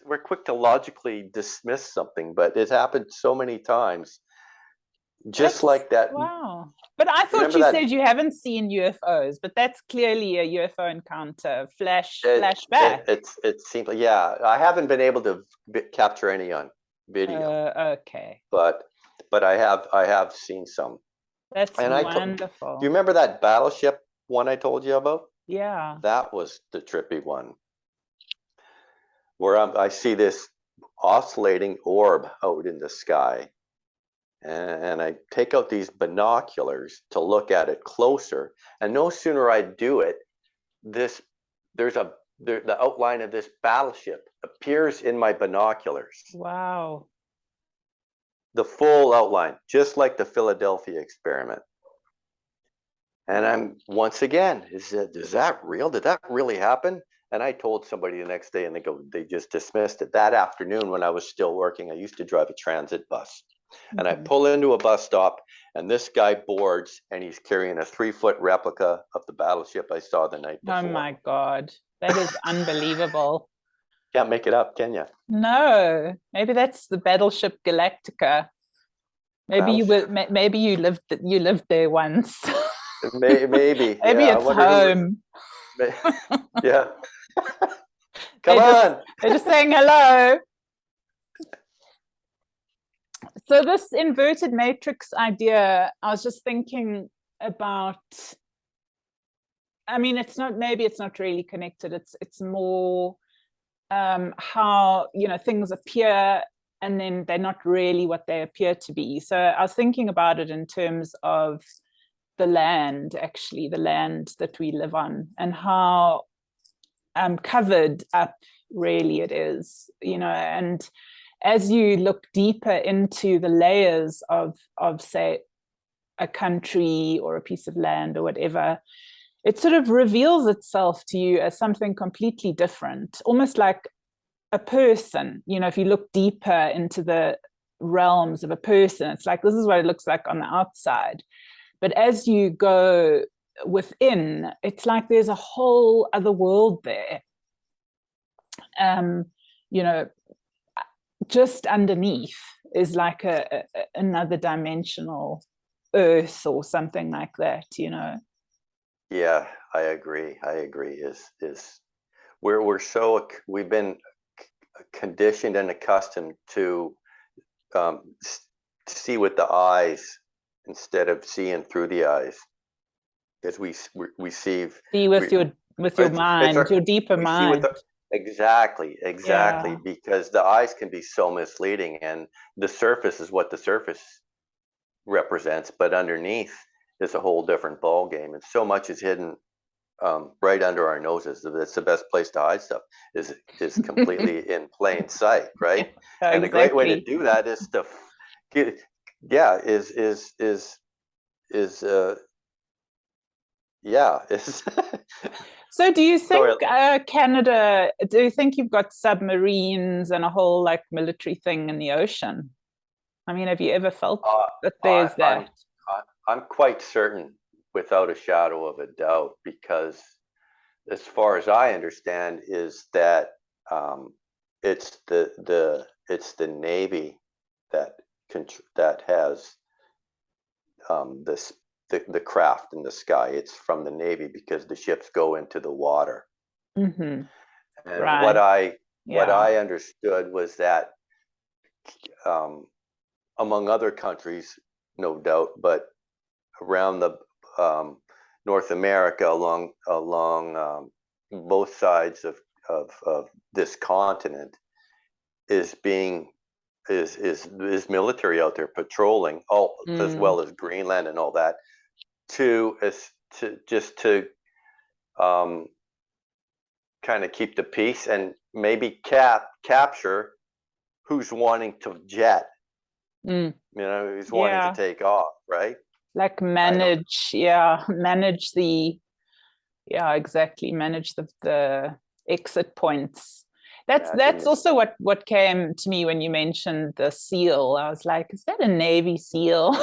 We're quick to logically dismiss something, but it happened so many times. Like that. Wow. But I thought you said you haven't seen UFOs, but that's clearly a UFO encounter. Flashback. It seems like, yeah. I haven't been able to capture any on video. Okay. But I have seen some. That's wonderful. Do you remember that battleship one I told you about? Yeah. That was the trippy one, where I see this oscillating orb out in the sky. And I take out these binoculars to look at it closer. And no sooner I do it, the outline of this battleship appears in my binoculars. Wow. The full outline, just like the Philadelphia experiment. And I'm once again, is that real? Did that really happen? And I told somebody the next day, and they just dismissed it. That afternoon, when I was still working, I used to drive a transit bus. And I pull into a bus stop, and this guy boards, and he's carrying a 3-foot replica of the battleship I saw the night before. Oh my God, that is unbelievable. Can't make it up, can you? No, maybe that's the battleship Galactica. Maybe you lived there once. Maybe. Maybe Yeah, it's home. Yeah. Come on. They're just saying hello. So this inverted matrix idea, I was just thinking about, I mean, maybe it's not really connected. It's more how, things appear and then they're not really what they appear to be. So I was thinking about it in terms of the land, actually, the land that we live on, and how covered up really it is, and as you look deeper into the layers of say a country or a piece of land or whatever, it sort of reveals itself to you as something completely different, almost like a person. If you look deeper into the realms of a person, it's like, this is what it looks like on the outside. But as you go within, it's like there's a whole other world there. Just underneath is like another dimensional earth or something like that, Yeah, I agree. We've been conditioned and accustomed to see with the eyes instead of seeing through the eyes, because we see with your mind, your deeper mind. Exactly. Yeah. Because the eyes can be so misleading, and the surface is what the surface represents, but underneath is a whole different ball game, and so much is hidden right under our noses. It's the best place to hide stuff, is completely in plain sight, right? Yeah, and exactly. a great way to do that is to So do you think Canada, do you think you've got submarines and a whole like military thing in the ocean? I mean, have you ever felt that there's that? I'm quite certain, without a shadow of a doubt, because as far as I understand, is that it's the Navy that has the craft in the sky. It's from the Navy because the ships go into the water. Mm-hmm. And right. What I understood was that among other countries, no doubt, but around the North America, along both sides of this continent, is military out there patrolling, as well as Greenland and all that, to kind of keep the peace and maybe capture who's wanting to jet, who's wanting to take off, right? Like manage the exit points. That's also what came to me when you mentioned the SEAL. I was like, is that a Navy SEAL?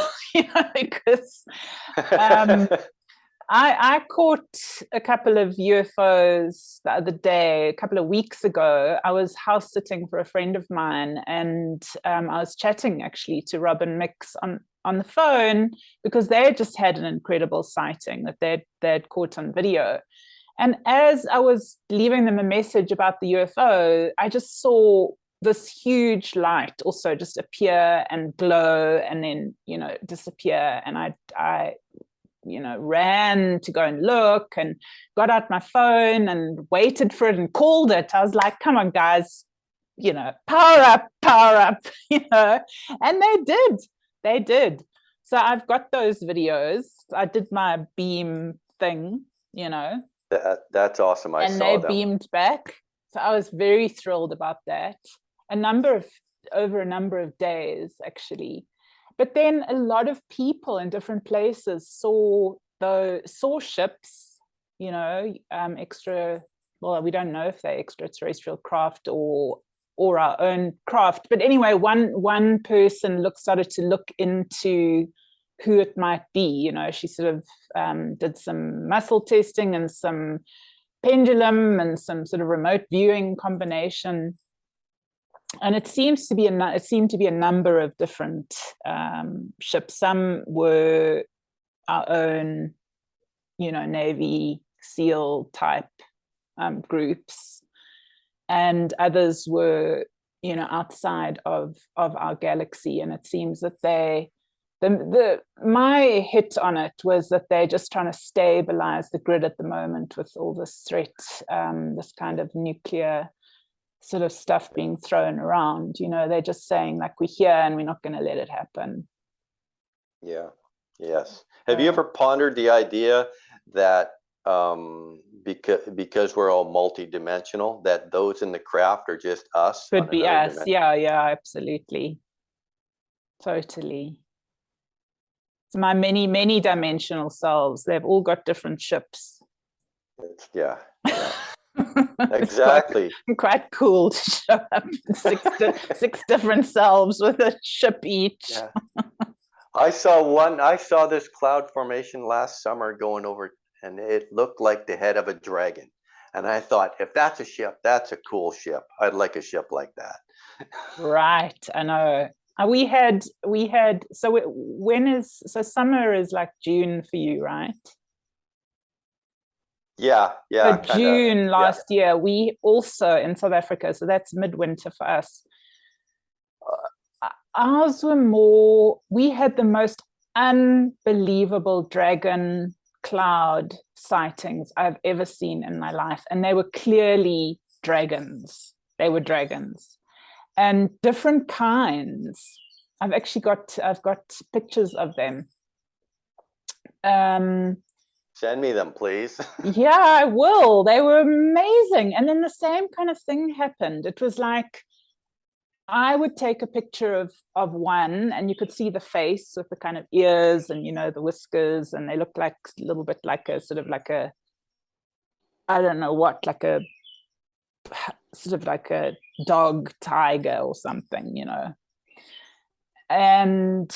Because I caught a couple of UFOs the other day, a couple of weeks ago. I was house sitting for a friend of mine, and I was chatting actually to Rob and Mix on the phone, because they just had an incredible sighting that they'd caught on video. And as I was leaving them a message about the UFO, I just saw this huge light also just appear and glow and then, disappear. And I ran to go and look and got out my phone and waited for it and called it. I was like, come on, guys, power up, and they did. So I've got those videos. I did my beam thing, That's awesome. I saw them. And they beamed back. So I was very thrilled about that. Over a number of days, actually. But then a lot of people in different places saw ships, well, we don't know if they're extraterrestrial craft or our own craft. But anyway, one person started to look into who it might be. You know, she sort of did some muscle testing and some pendulum and some sort of remote viewing combination. And it seemed to be a number of different ships. Some were our own, you know, Navy SEAL type groups, and others were, you know, outside of our galaxy. And it seems that my hit on it was that they're just trying to stabilize the grid at the moment with all this threat, this kind of nuclear sort of stuff being thrown around. You know, they're just saying, like, we're here and we're not going to let it happen. Yeah. Yes. Have you ever pondered the idea that because we're all multidimensional, that those in the craft are just us? Could be us. Yeah, absolutely. Totally. It's my many dimensional selves. They've all got different ships. Yeah. Exactly. Quite cool to show up six different selves with a ship each. Yeah. I saw this cloud formation last summer going over, and it looked like the head of a dragon. And I thought, if that's a ship, that's a cool ship. I'd like a ship like that. Right. I know. We had so summer is like June for you, right? Yeah. So June last year, we also in South Africa, so that's midwinter for us. Ours were we had the most unbelievable dragon cloud sightings I've ever seen in my life. And they were clearly dragons. They were dragons. And different kinds. I've got pictures of them. Send me them, please. Yeah, I will. They were amazing. And then the same kind of thing happened. It was like I would take a picture of one, and you could see the face with the kind of ears and, you know, the whiskers, and they looked like a little bit like a sort of like a, I don't know what, like a sort of like a dog tiger or something, you know. And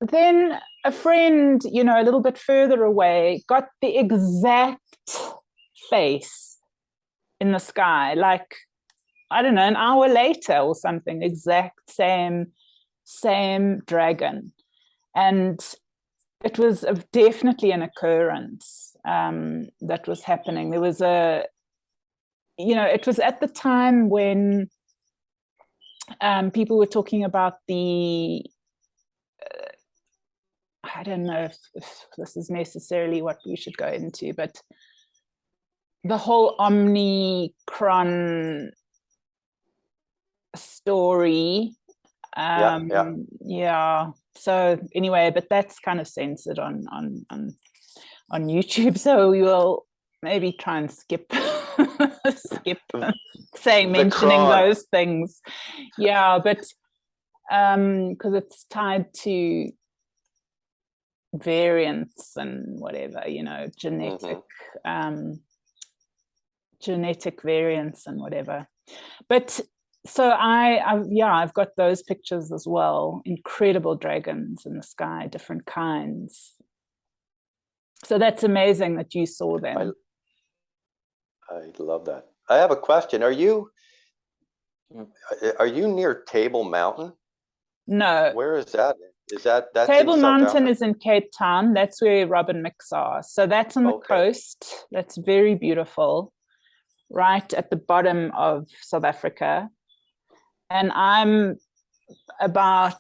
then a friend, you know, a little bit further away, got the exact face in the sky, like, I don't know, an hour later or something, exact same dragon. And it was definitely an occurrence that was happening. There was it was at the time when people were talking about I don't know if this is necessarily what we should go into, but the whole Omicron story. Yeah. So anyway, but that's kind of censored on YouTube. So we will maybe try and skip mentioning those things. Yeah, but because it's tied to variants and whatever, you know, genetic variants and whatever. But so I've got those pictures as well. Incredible dragons in the sky, different kinds. So that's amazing that you saw them. I love that. I have a question. Are you near Table Mountain? No. Where is that? That's Table Mountain is in Cape Town. That's where Rob and Mick are. So that's on the coast. That's very beautiful, right at the bottom of South Africa. And I'm about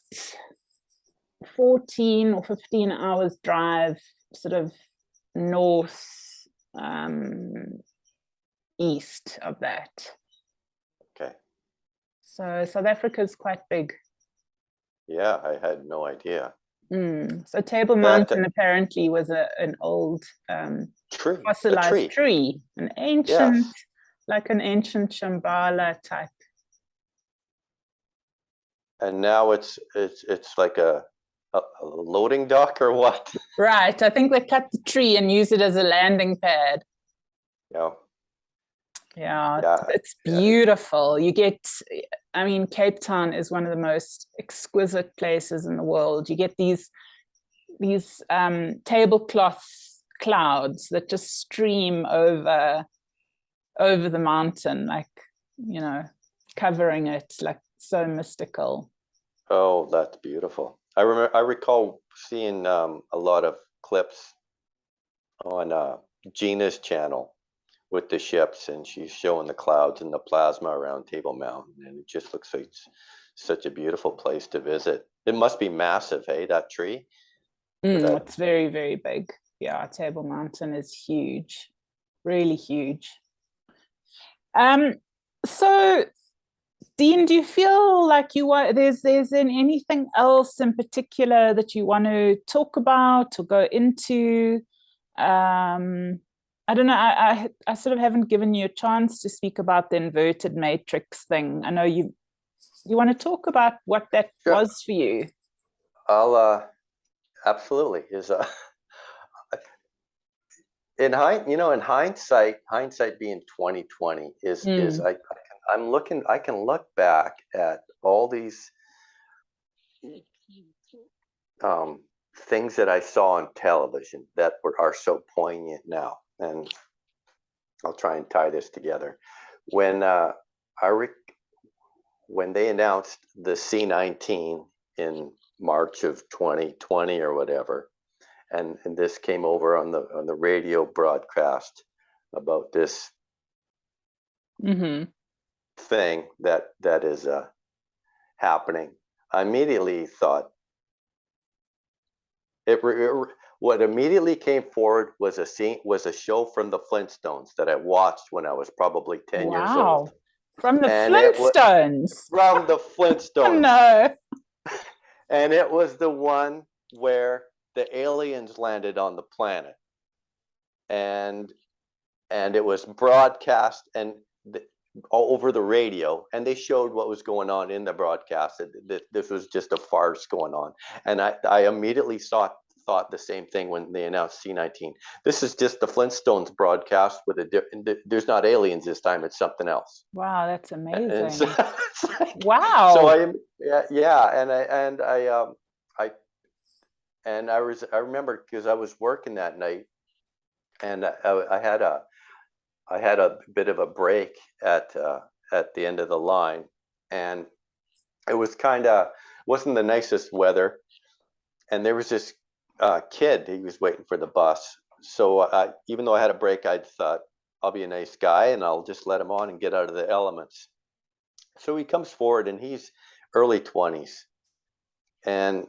14 or 15 hours drive sort of north east of that. Okay. So South Africa is quite big. Yeah, I had no idea. So Table Mountain apparently was an old fossilized tree, an ancient, like an ancient Shambhala type. And now it's like a loading dock or what? Right. I think they cut the tree and use it as a landing pad. Yeah. Yeah, Yeah, it's yeah, beautiful. You get, I mean, Cape Town is one of the most exquisite places in the world. You get these tablecloth clouds that just stream over the mountain, like, you know, covering it, like so mystical. oh, that's beautiful. I recall seeing a lot of clips on Gina's channel with the ships, and she's showing the clouds and the plasma around Table Mountain, and it just looks like such a beautiful place to visit. It must be massive, hey, that tree? That It's very, very big. Yeah, Table Mountain is huge, really huge. Um, so Dean, do you feel like you want there's anything else in particular that you want to talk about or go into? I don't know. I sort of haven't given you a chance to speak about the inverted matrix thing. I know you want to talk about what that sure. was for you. I'll absolutely is in hindsight being 2020 is I can look back at all these things that I saw on television that are so poignant now, and I'll try and tie this together. When when they announced the C-19 in March of 2020 or whatever, and this came over on the radio broadcast about this thing that is happening, I immediately thought what immediately came forward was a show from the Flintstones that I watched when I was probably 10 years old. Wow. From the And it was Flintstones. from the Flintstones. No. And it was the one where the aliens landed on the planet. And it was broadcast all over the radio, and they showed what was going on in the broadcast. This was just a farce going on, and I immediately thought the same thing when they announced C-19. This is just the Flintstones broadcast with there's not aliens this time, it's something else. Wow, that's amazing. And so, wow. So I remember because I was working that night, and I had a bit of a break at the end of the line, and it was wasn't the nicest weather, and there was this kid. He was waiting for the bus. So even though I had a break, I thought I'll be a nice guy and I'll just let him on and get out of the elements. So he comes forward, and he's early 20s and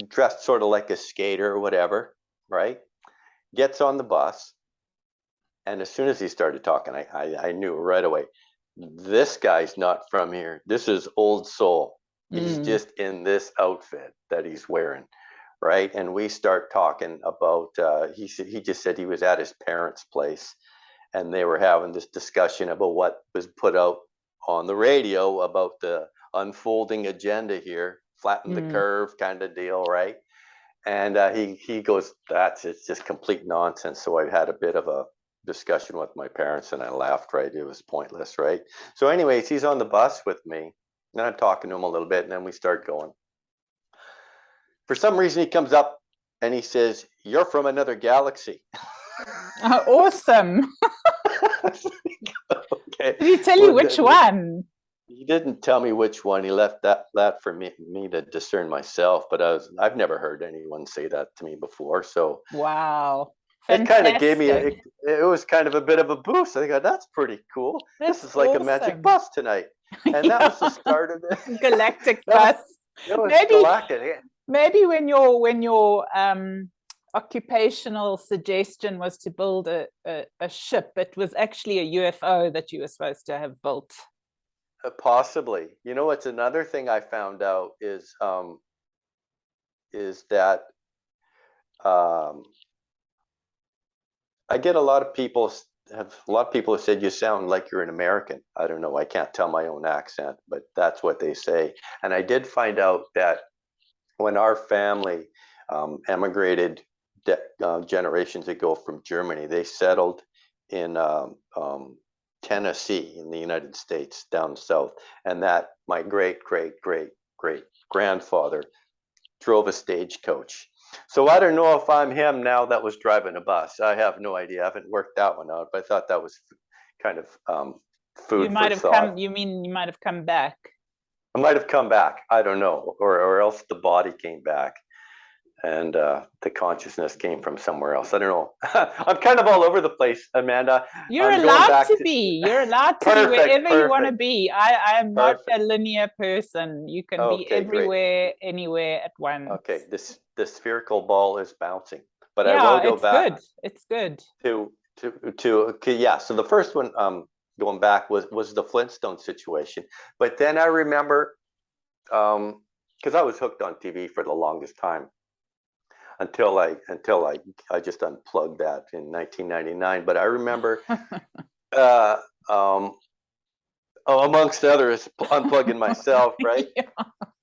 dressed sort of like a skater or whatever, right? Gets on the bus. And as soon as he started talking, I knew right away, this guy's not from here. This is old soul. He's just in this outfit that he's wearing, right? And we start talking about, he just said he was at his parents' place, and they were having this discussion about what was put out on the radio about the unfolding agenda here, flatten the curve kind of deal, right? And he goes, it's just complete nonsense. So I had a bit of a discussion with my parents, and I laughed, right? It was pointless, right? So anyways, he's on the bus with me, and I'm talking to him a little bit, and then we start going. For some reason, he comes up and he says, "You're from another galaxy." Awesome. Okay. Did he tell you which one? He didn't tell me which one. He left that for me to discern myself, but I've never heard anyone say that to me before. So wow. Fantastic. It kind of gave me it was kind of a bit of a boost. I thought, that's pretty cool. This is like awesome. A magic bus tonight. And that was the start of the Galactic bus. It was galactic. Maybe when your occupational suggestion was to build a ship, it was actually a UFO that you were supposed to have built. Possibly. You know, what's another thing I found out is that I get a lot of people have said you sound like you're an American. I don't know. I can't tell my own accent, but that's what they say. And I did find out that when our family emigrated generations ago from Germany, they settled in Tennessee in the United States, down south, and that my great grandfather drove a stagecoach. So I don't know if I'm him now that was driving a bus. I have no idea. I haven't worked that one out, but I thought that was kind of food for thought. You mean you might have come back? I might have come back. I don't know, or else the body came back, and the consciousness came from somewhere else. I don't know. I'm kind of all over the place, Amanda. You're allowed to be. You're allowed to be wherever you want to be. I am not a linear person. You can be everywhere, anywhere at once. Okay, the spherical ball is bouncing, but I will go back. It's good. Yeah. So the first one, going back, was the Flintstone situation. But then I remember, because I was hooked on TV for the longest time, until I just unplugged that in 1999. But I remember, amongst others, unplugging myself, right? Yeah.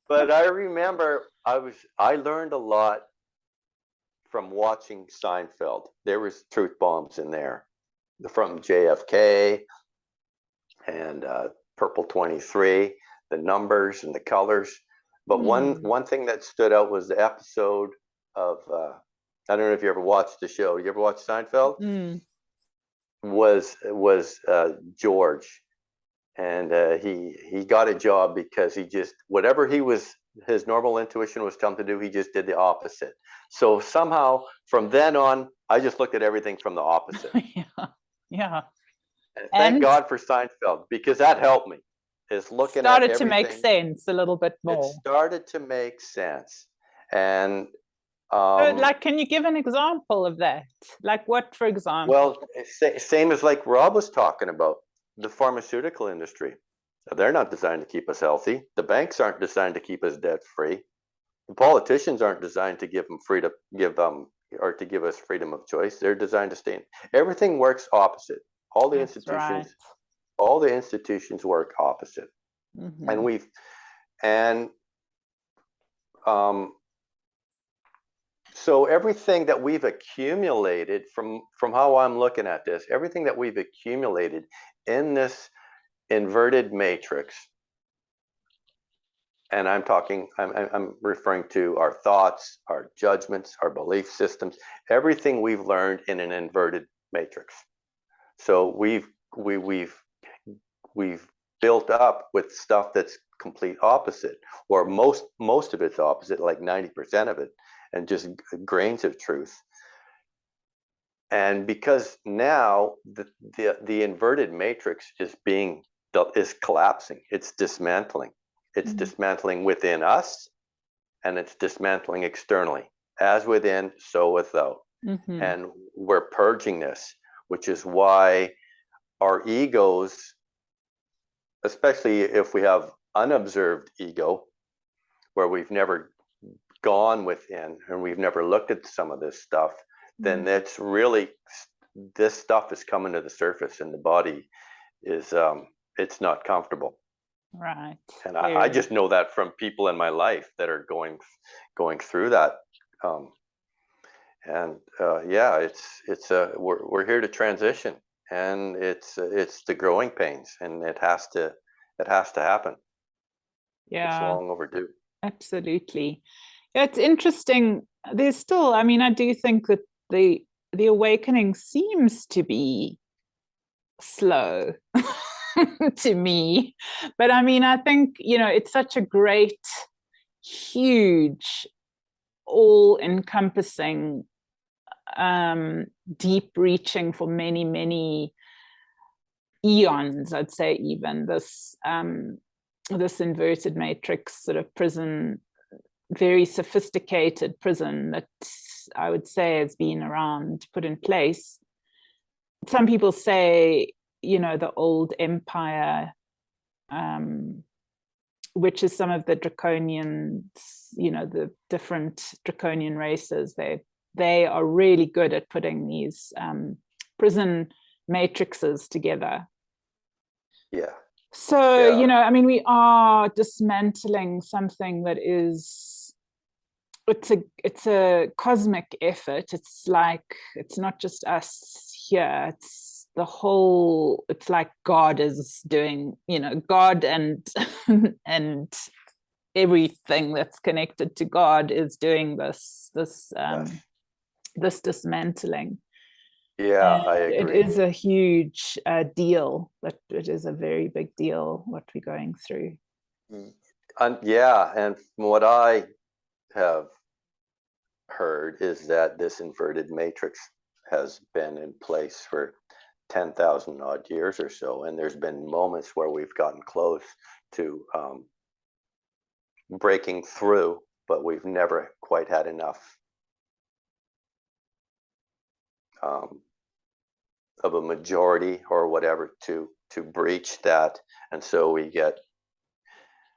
But I remember I learned a lot from watching Seinfeld. There was truth bombs in there from JFK and Purple 23, the numbers and the colors. But one thing that stood out was the episode of I don't know if you ever watched the show. You ever watch Seinfeld? Was George, and he got a job because he just, whatever his normal intuition was telling him to do, he just did the opposite. So somehow from then on, I just looked at everything from the opposite. Yeah. And thank God for Seinfeld, because that helped me. Is looking at everything. Started to make sense a little bit more. It started to make sense, and like, can you give an example of that? Like what, for example? Well, same as like Rob was talking about, the pharmaceutical industry. They're not designed to keep us healthy. The banks aren't designed to keep us debt free. The politicians aren't designed to give us freedom of choice. They're designed to stay in. Everything works opposite. All the institutions work opposite. And so everything that we've accumulated from how I'm looking at this, everything that we've accumulated in this inverted matrix, and I'm referring to our thoughts, our judgments, our belief systems, everything we've learned in an inverted matrix. So we've built up with stuff that's complete opposite, or most of it's opposite, like 90% of it, and just grains of truth. And because now the inverted matrix is collapsing, it's dismantling. It's dismantling within us, and it's dismantling externally. As within, so without. And we're purging this, which is why our egos, especially if we have unobserved ego, where we've never gone within and we've never looked at some of this stuff, then that's really, this stuff is coming to the surface, and the body is it's not comfortable. Right. And I just know that from people in my life that are going through that. We're here to transition, and it's the growing pains, and it has to happen. Yeah, it's long overdue. Absolutely. Yeah, it's interesting. There's still, I mean, I do think that the awakening seems to be slow to me, but I mean, I think, it's such a great, huge, all-encompassing, deep reaching for many, many eons, I'd say. Even this inverted matrix sort of prison, very sophisticated prison that I would say has been around, put in place. Some people say, the old empire, which is some of the draconians, the different draconian races, they are really good at putting these prison matrices together. Yeah. So, I mean, we are dismantling something that is, it's a cosmic effort. It's like, it's not just us here. the whole, it's like God is doing, you know, God and and everything that's connected to God is doing this dismantling. Yeah, I And agree. it is a huge deal, but it is a very big deal what we're going through. Yeah, and from what I have heard is that this inverted matrix has been in place for 10,000 odd years or so, and there's been moments where we've gotten close to breaking through, but we've never quite had enough of a majority or whatever to breach that, and so we get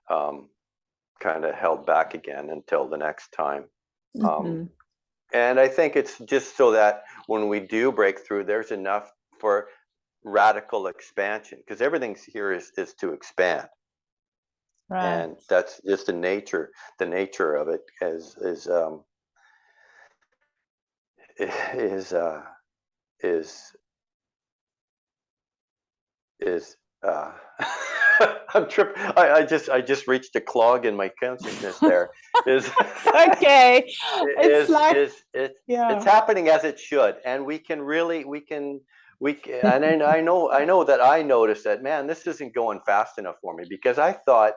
kind of held back again until the next time. And I think it's just so that when we do break through, there's enough for radical expansion, because everything here is to expand. Right. And that's just the nature of it is I'm tripping. I just reached a clog in my consciousness there. Is okay. It's like it's happening as it should, and we can and I know that I noticed that, man, this isn't going fast enough for me, because I thought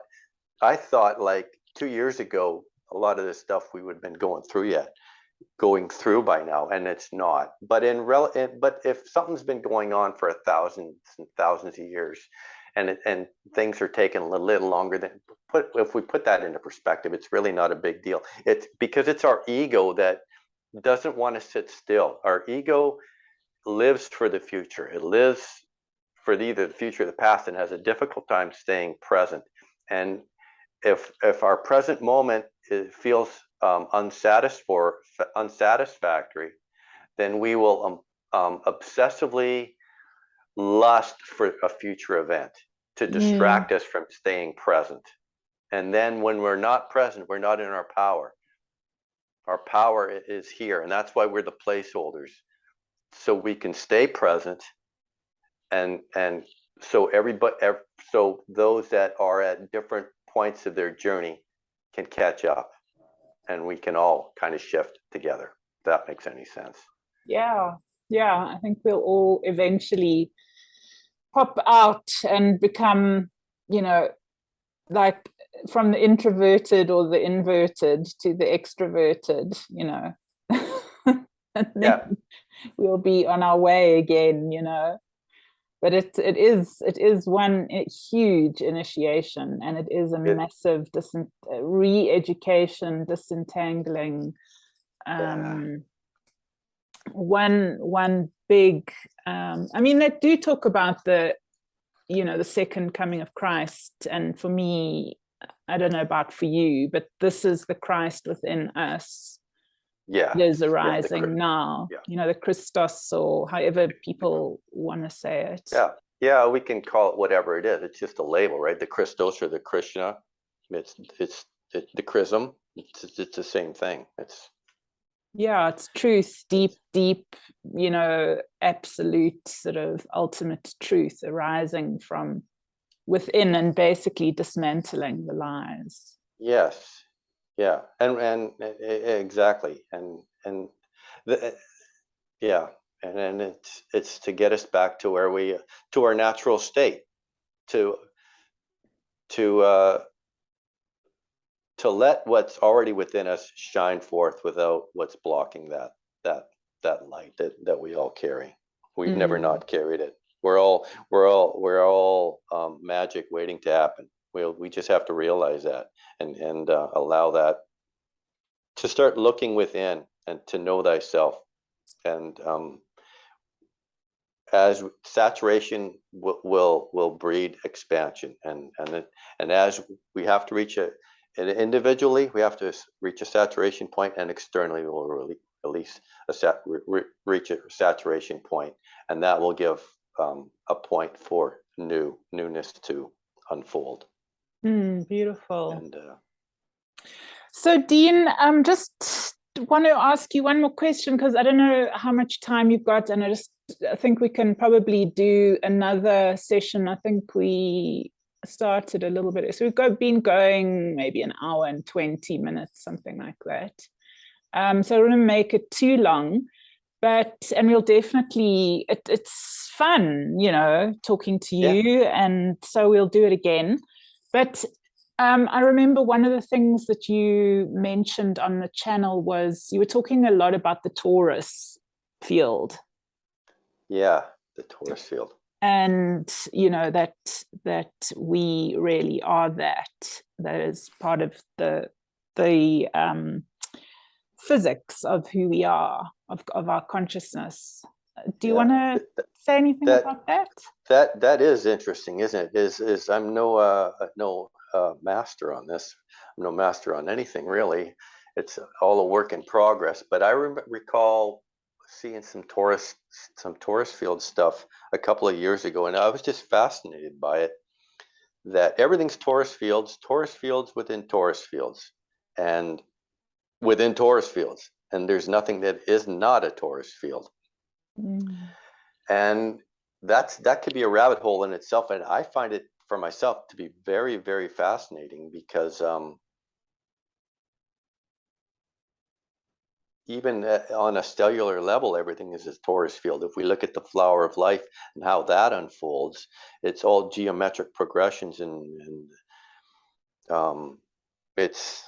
like 2 years ago a lot of this stuff we would have been going through by now, and it's not. But but if something's been going on for thousands and thousands of years, and things are taking a little longer than if we put that into perspective, it's really not a big deal. It's because it's our ego that doesn't want to sit still. Our ego lives for the future. It lives for either the future or the past, and has a difficult time staying present. And if our present moment feels unsatisfactory, then we will obsessively lust for a future event to distract us from staying present. And then when we're not present, we're not in our power. Our power is here, and that's why we're the placeholders, so we can stay present, and so so those that are at different points of their journey can catch up, and we can all kind of shift together, if that makes any sense. Yeah, I think we'll all eventually pop out and become, you know, like from the introverted or the inverted to the extroverted, you know. And then we'll be on our way again, you know. But it is one huge initiation, and it is a massive re-education, disentangling. One big. I mean, they do talk about the second coming of Christ, and for me, I don't know about for you, but this is the Christ within us. Yeah, it is arising now. You know, the Christos, or however people want to say it. Yeah, we can call it whatever it is. It's just a label, right? The Christos or the Krishna. It's the chrism. It's the same thing. It's truth, deep, you know, absolute sort of ultimate truth arising from within and basically dismantling the lies. Yes. Yeah, and exactly, and it's to get us back to where to our natural state, to let what's already within us shine forth without what's blocking that light that we all carry. We've never not carried it. We're all magic waiting to happen. We just have to realize that, and allow that to start looking within and to know thyself. And as saturation will breed expansion, and as we have to reach individually, we have to reach a saturation point, and externally we'll reach a saturation point, and that will give a point for newness to unfold. Beautiful. And so Dean, just want to ask you one more question, because I don't know how much time you've got, and I just I think we can probably do another session. I think we started a little bit, so we've been going maybe an hour and 20 minutes, something like that. So I don't want to make it too long, and we'll definitely, it's fun, you know, talking to you, and so we'll do it again. But I remember one of the things that you mentioned on the channel was you were talking a lot about the Torus field. Yeah, the Torus field. And, you know, that we really are that is part of the physics of who we are, of our consciousness. Do you want to say anything about that? That is interesting, isn't it? Is I'm no master on this. I'm no master on anything really. It's all a work in progress. But I recall seeing some Torus field stuff a couple of years ago, and I was just fascinated by it. That everything's Torus fields within Torus fields, and within Torus fields, and there's nothing that is not a Torus field. And that could be a rabbit hole in itself, and I find it for myself to be very, very fascinating, because even on a cellular level, everything is a Torus field. If we look at the flower of life and how that unfolds, it's all geometric progressions, and it's,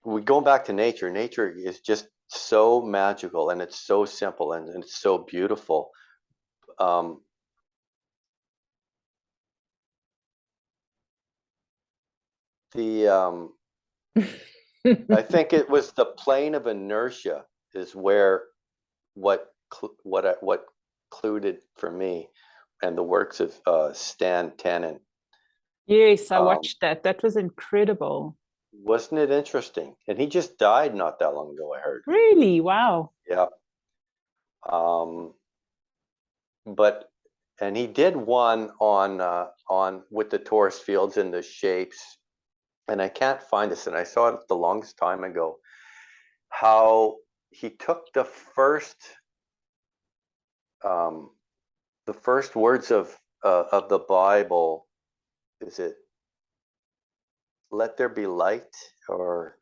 we go back to nature. Nature is just so magical, and it's so simple, and it's so beautiful. I think it was the plane of inertia is where what clued it for me, and the works of Stan Tenen. Yes, I watched that. That was incredible. Wasn't it interesting? And he just died not that long ago, I heard. Really? Wow. Yeah. And he did one on with the Torus fields and the shapes, and I can't find this, and I saw it the longest time ago, how he took the first words of the Bible. Is it "Let there be light"? Or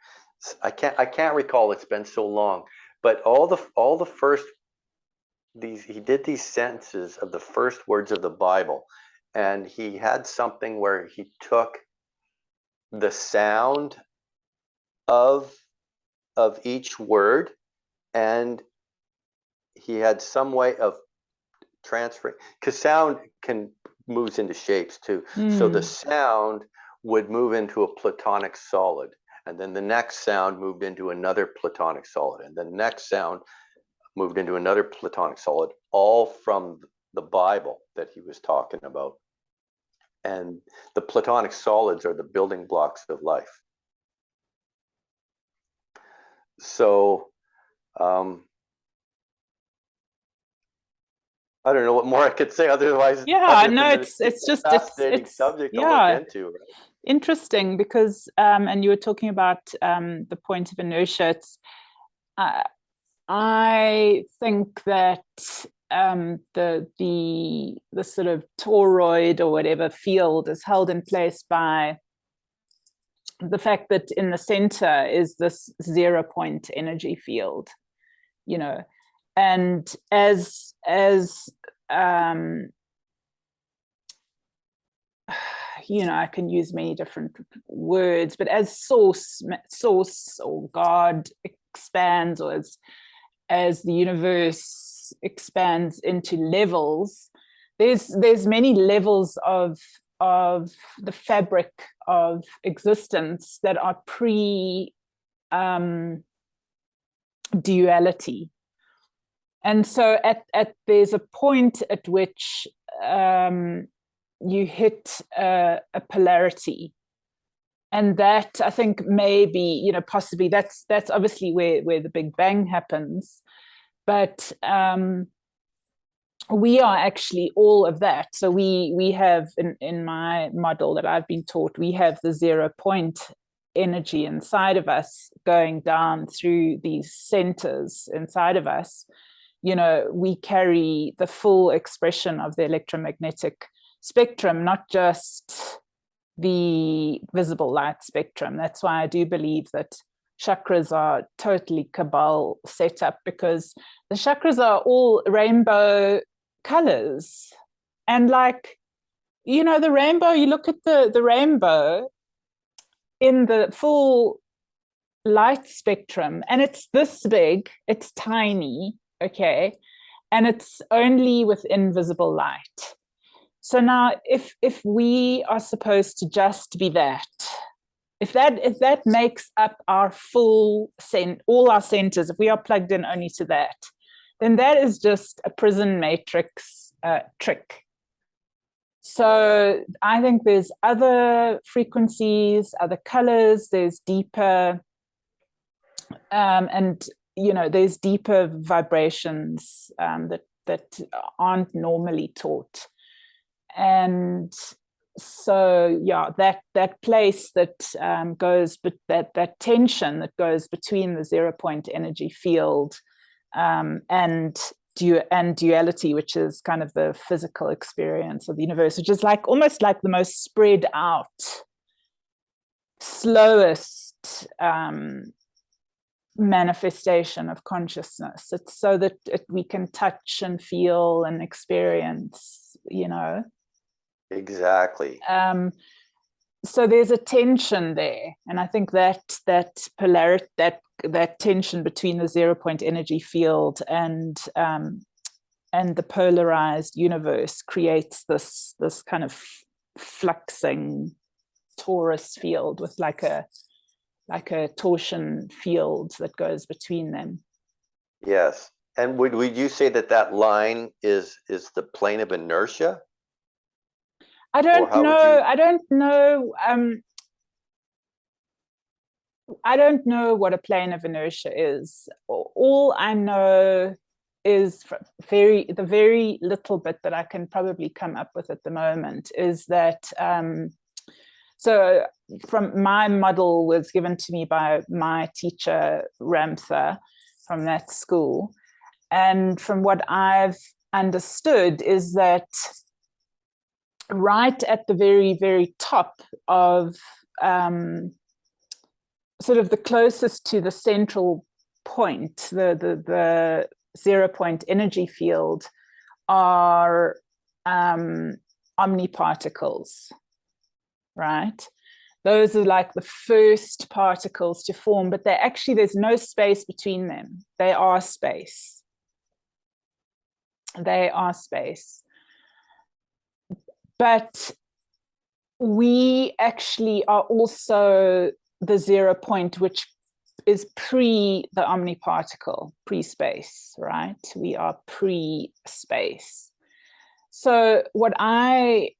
I can't recall. It's been so long. But all the first, he did these sentences of the first words of the Bible, and he had something where he took the sound of each word, and he had some way of transferring, because sound moves into shapes too. So the sound would move into a platonic solid, and then the next sound moved into another platonic solid, and the next sound moved into another platonic solid, all from the Bible that he was talking about. And the platonic solids are the building blocks of life. So I don't know what more I could say otherwise. Yeah, no, it's just fascinating subject to look into. Right? Interesting, because and you were talking about the point of inertia. It's I think that the sort of toroid or whatever field is held in place by the fact that in the center is this 0 point energy field, you know, and as you know, I can use many different words, but as source or God expands, or as the universe expands into levels, there's many levels of the fabric of existence that are duality. And so there's a point at which you hit a polarity, and that, I think, maybe, you know, possibly that's obviously where the Big Bang happens, but we are actually all of that. So we have in my model that I've been taught, we have the 0 point energy inside of us going down through these centers inside of us, you know, we carry the full expression of the electromagnetic spectrum, not just the visible light spectrum. That's why I do believe that chakras are totally cabal set up, because the chakras are all rainbow colors. And like, you know, the rainbow, you look at the rainbow in the full light spectrum, and it's this big, it's tiny, okay, and it's only with invisible light. So now if we are supposed to just be that, if that makes up our full all our centers, if we are plugged in only to that, then that is just a prison matrix trick. So I think there's other frequencies, other colors, there's deeper, and you know, there's deeper vibrations that aren't normally taught. And so yeah, that place that goes, but that tension that goes between the 0 point energy field and duality, which is kind of the physical experience of the universe, which is like almost like the most spread out, slowest manifestation of consciousness. It's so that we can touch and feel and experience, you know. Exactly. So there's a tension there, and I think that polarity, that tension between the 0 point energy field and the polarized universe creates this kind of fluxing torus field with like a torsion field that goes between them. Yes. And would you say that line is the plane of inertia? I don't know. I don't know. I don't know what a plane of inertia is. All I know is the very little bit that I can probably come up with at the moment is that so from my model was given to me by my teacher Ramtha from that school, and from what I've understood is that right at the very, very top of sort of the closest to the central point, the 0 point energy field, are omniparticles, right? Those are like the first particles to form, but there's no space between them. They are space. They are space. But we actually are also the 0 point, which is pre the omniparticle, pre-space, right? We are pre-space. So what I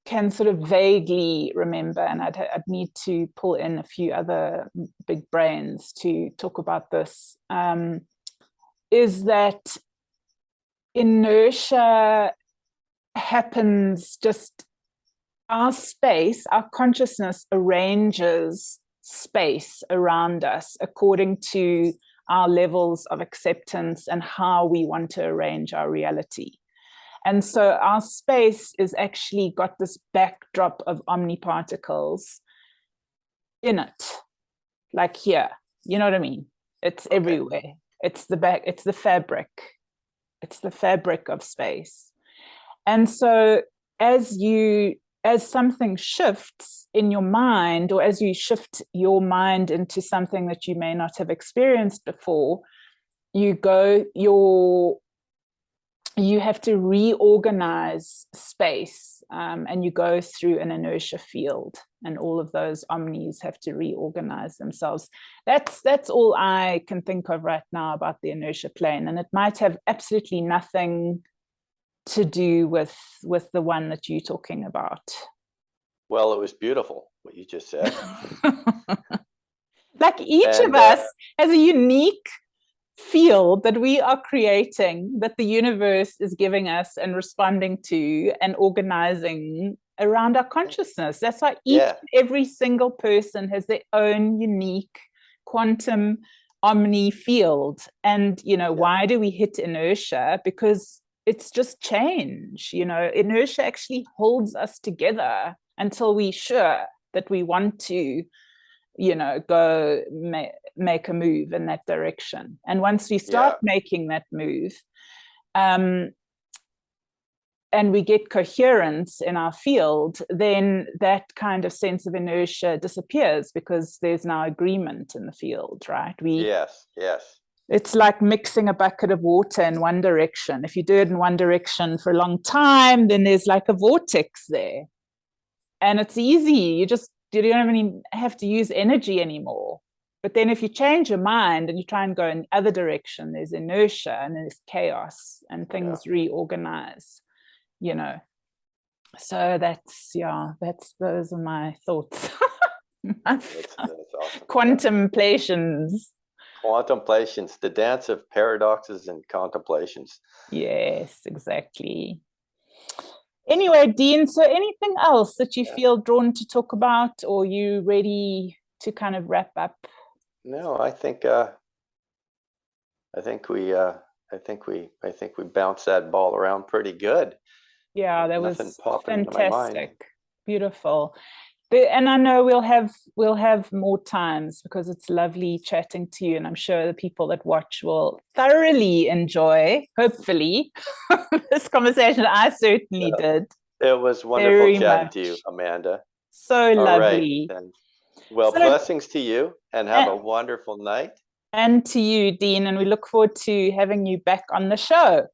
can sort of vaguely remember, and I'd need to pull in a few other big brains to talk about this, is that inertia happens just our consciousness arranges space around us according to our levels of acceptance and how we want to arrange our reality. And so our space is actually got this backdrop of omniparticles in it, like here, you know what I mean? It's everywhere. It's the fabric. It's the fabric of space. And so as something shifts in your mind, or as you shift your mind into something that you may not have experienced before, you have to reorganize space, and you go through an inertia field, and all of those omnis have to reorganize themselves. That's all I can think of right now about the inertia plane, and it might have absolutely nothing to do with the one that you're talking about. Well, it was beautiful what you just said. Like each of us has a unique field that we are creating, that the universe is giving us and responding to and organizing around our consciousness. That's why Yeah. every single person has their own unique quantum omni field. And, why do we hit inertia? Because it's just change. Inertia actually holds us together until we're sure that we want to, go make a move in that direction. And once we start making that move, and we get coherence in our field, then that kind of sense of inertia disappears because there's now agreement in the field, right? Yes. It's like mixing a bucket of water in one direction. If you do it in one direction for a long time, then there's like a vortex there. And it's easy. You don't even have to use energy anymore. But then if you change your mind and you try and go in the other direction, there's inertia and there's chaos and things reorganize. So those are my thoughts. That's awesome. Contemplations. Contemplations, the dance of paradoxes and contemplations. Yes, exactly. Anyway, Dean, so anything else that you feel drawn to talk about, or you ready to kind of wrap up? No, I think we bounced that ball around pretty good. Yeah, that was fantastic. Beautiful. And I know we'll have more times because it's lovely chatting to you, and I'm sure the people that watch will thoroughly enjoy, hopefully, this conversation. I certainly did. It was wonderful chatting to you, Amanda. So lovely. Right, well, blessings to you, and have a wonderful night. And to you, Dean, and we look forward to having you back on the show.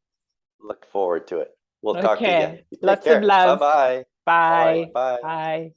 Look forward to it. We'll talk again. Lots of love. Bye-bye. Bye. Bye. Bye.